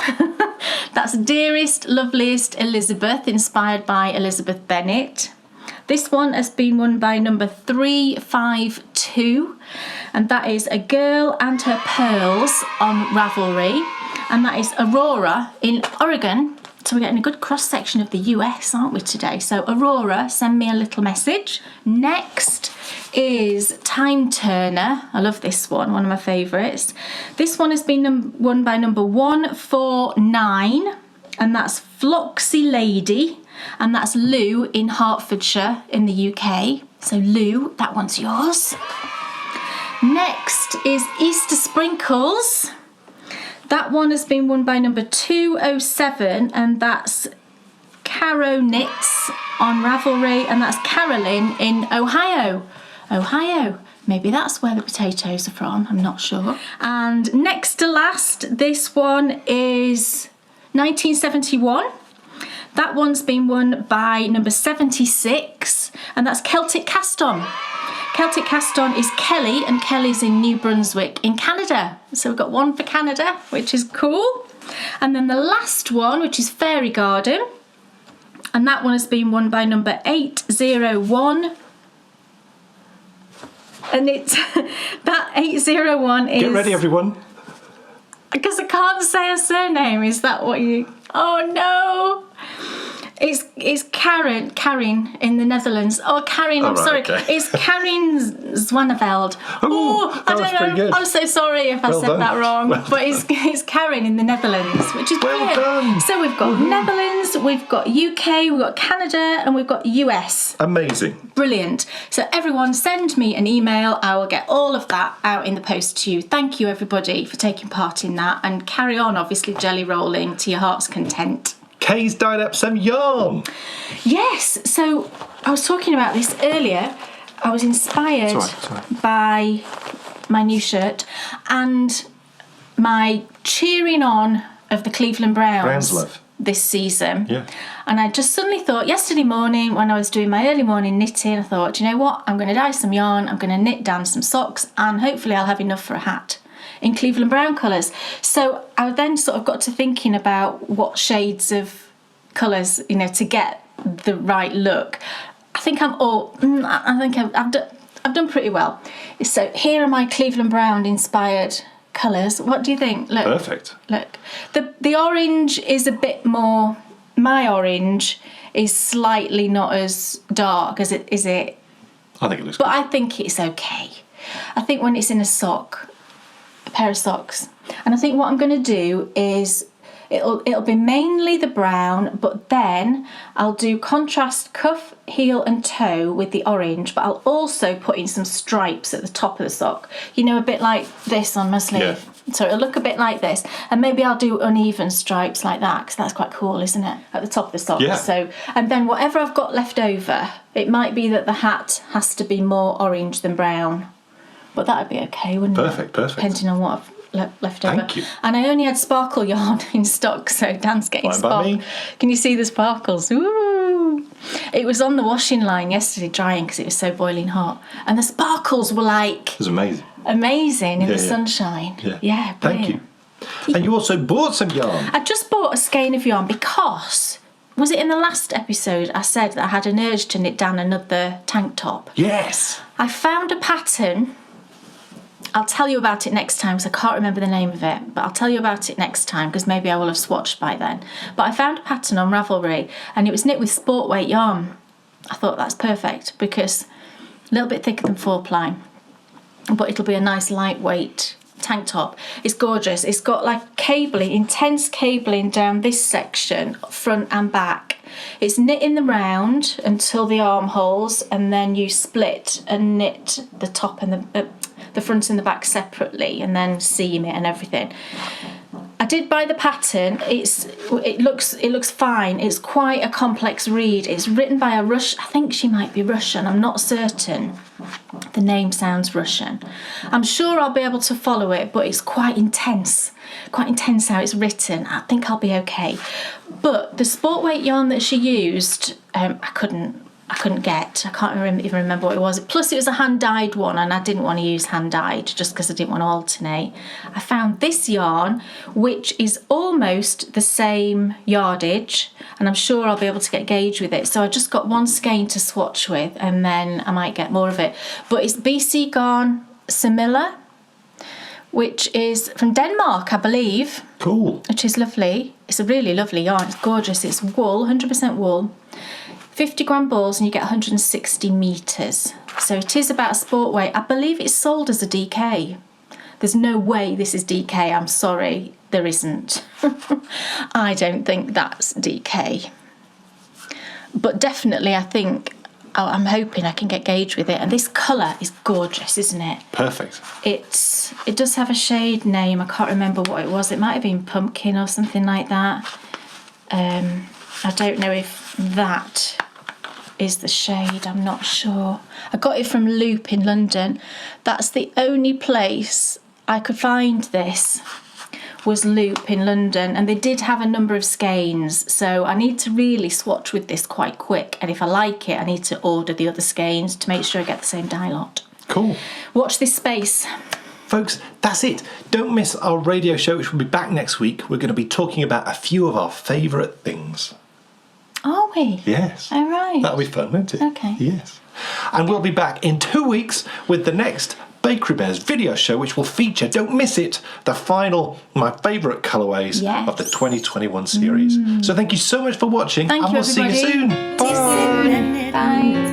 That's Dearest, Loveliest Elizabeth, inspired by Elizabeth Bennet. This one has been won by number 352, and that is A Girl and Her Pearls on Ravelry, and that is Aurora in Oregon. So we're getting a good cross-section of the US, aren't we, today? So Aurora, send me a little message. Next is Time Turner. I love this one of my favourites. This one has been won by number 149, and that's Floxy Lady, and that's Lou in Hertfordshire in the UK. So Lou, that one's yours. Next is Easter Sprinkles. That one has been won by number 207, and that's Caro Knits on Ravelry, and that's Carolyn in Ohio. Maybe that's where the potatoes are from, I'm not sure. And next to last, this one is 1971. That one's been won by number 76, and that's Celtic Cast On. Celtic cast on is Kelly, and Kelly's in New Brunswick in Canada. So we've got one for Canada, which is cool. And then the last one, which is Fairy Garden, and that one has been won by number 801. And it's that 801 is... Get ready, everyone. Because I can't say her surname. Is that what you... Oh, no. It's Karin in the Netherlands. Oh, Karin, I'm sorry. Okay. It's Karin Zwaneveld. Oh, that was pretty good. I'm so sorry if I said done. that wrong. Well But it's Karin in the Netherlands, which is Well brilliant. done. So we've got Netherlands, we've got UK, we've got Canada, and we've got US. Amazing. Brilliant. So everyone send me an email. I will get all of that out in the post to you. Thank you, everybody, for taking part in that. And carry on, obviously, jelly rolling to your heart's content. Kay's dyed up some yarn. Yes, so I was talking about this earlier. I was inspired It's all right. by my new shirt and my cheering on of the Cleveland Browns, love. this season. Yeah. And I just suddenly thought, yesterday morning when I was doing my early morning knitting, I thought, you know what, I'm going to dye some yarn, I'm going to knit down some socks, and hopefully I'll have enough for a hat in Cleveland brown colours. So I then sort of got to thinking about what shades of colours, you know, to get the right look. I think I've done pretty well. So here are my Cleveland brown inspired colours. What do you think? Look, Perfect. Look, the orange is a bit more. My orange is slightly not as dark as it is it. I think it looks But good. I think it's okay. I think when it's in a sock, a pair of socks, and I think what I'm going to do is it'll be mainly the brown, but then I'll do contrast cuff, heel and toe with the orange, but I'll also put in some stripes at the top of the sock. You know, a bit like this on my sleeve. Yeah. So it'll look a bit like this, and maybe I'll do uneven stripes like that, because that's quite cool, isn't it? At the top of the sock. Yeah. So, and then whatever I've got left over, it might be that the hat has to be more orange than brown, but that'd be okay, wouldn't it? Perfect. Depending on what I've left over. Thank you. And I only had sparkle yarn in stock, so Dan's getting Fine by sparkles. me. Can you see the sparkles? Ooh! It was on the washing line yesterday drying because it was so boiling hot, and the sparkles were like It was amazing. amazing in the Yeah. sunshine. Yeah. Thank brilliant. you. And you also bought some yarn. I just bought a skein of yarn because, was it in the last episode I said that I had an urge to knit down another tank top? Yes. I found a pattern. I'll tell you about it next time because I can't remember the name of it, but I'll tell you about it next time because maybe I will have swatched by then. But I found a pattern on Ravelry and it was knit with sport weight yarn. I thought that's perfect because a little bit thicker than 4-ply, but it'll be a nice lightweight tank top. It's gorgeous. It's got like cabling, intense cabling down this section, front and back. It's knit in the round until the armholes, and then you split and knit the top and the front and the back separately, and then seam it and everything. I did buy the pattern. It looks fine. It's quite a complex read. It's written by a I think she might be Russian. I'm not certain. The name sounds Russian. I'm sure I'll be able to follow it, but it's quite intense. Quite intense how it's written. I think I'll be okay. But the sport weight yarn that she used, I couldn't get. I can't even remember what it was. Plus it was a hand-dyed one, and I didn't want to use hand-dyed just because I didn't want to alternate. I found this yarn, which is almost the same yardage, and I'm sure I'll be able to get a gauge with it. So I just got one skein to swatch with, and then I might get more of it. But it's BC Garn Semilla, which is from Denmark, I believe. Cool. Which is lovely. It's a really lovely yarn. It's gorgeous. It's wool, 100% wool. 50 gram balls and you get 160 metres. So it is about a sport weight. I believe it's sold as a DK. There's no way this is DK. I'm sorry, there isn't. I don't think that's DK. But definitely I think, I'm hoping I can get gauge with it. And this colour is gorgeous, isn't it? Perfect. It does have a shade name. I can't remember what it was. It might have been pumpkin or something like that. I don't know if that is the shade. I'm not sure. I got it from Loop in London. That's the only place I could find this was Loop in London, and they did have a number of skeins, so I need to really swatch with this quite quick, and if I like it I need to order the other skeins to make sure I get the same dye lot. Cool. Watch this space. Folks, that's it. Don't miss our radio show, which will be back next week. We're going to be talking about a few of our favourite things. Are we? Yes. All right. That'll be fun, won't it? Okay. Yes. And we'll be back in 2 weeks with the next Bakery Bears video show, which will feature, don't miss it, the final My Favourite Colourways of the 2021 series. So thank you so much for watching, Thank and you, we'll see you soon. See you soon. Bye.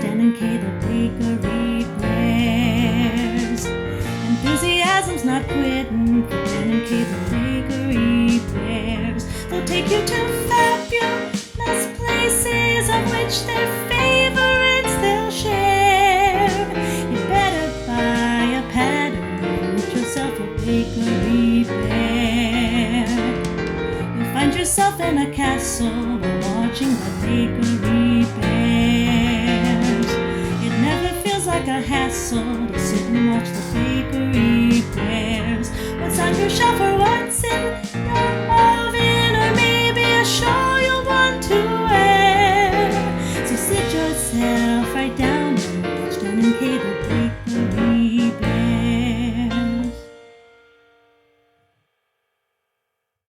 Enthusiasm's not quitting for Dan and Kay, the Bakery Bears. They'll take you to fabulous places of which their favorites they'll share. You better buy a pattern and get yourself a Bakery Bear. You'll find yourself in a castle while watching the Bakery Bears. It never feels like a hassle to sit and watch the Bakery Bears. What's on your shelf or what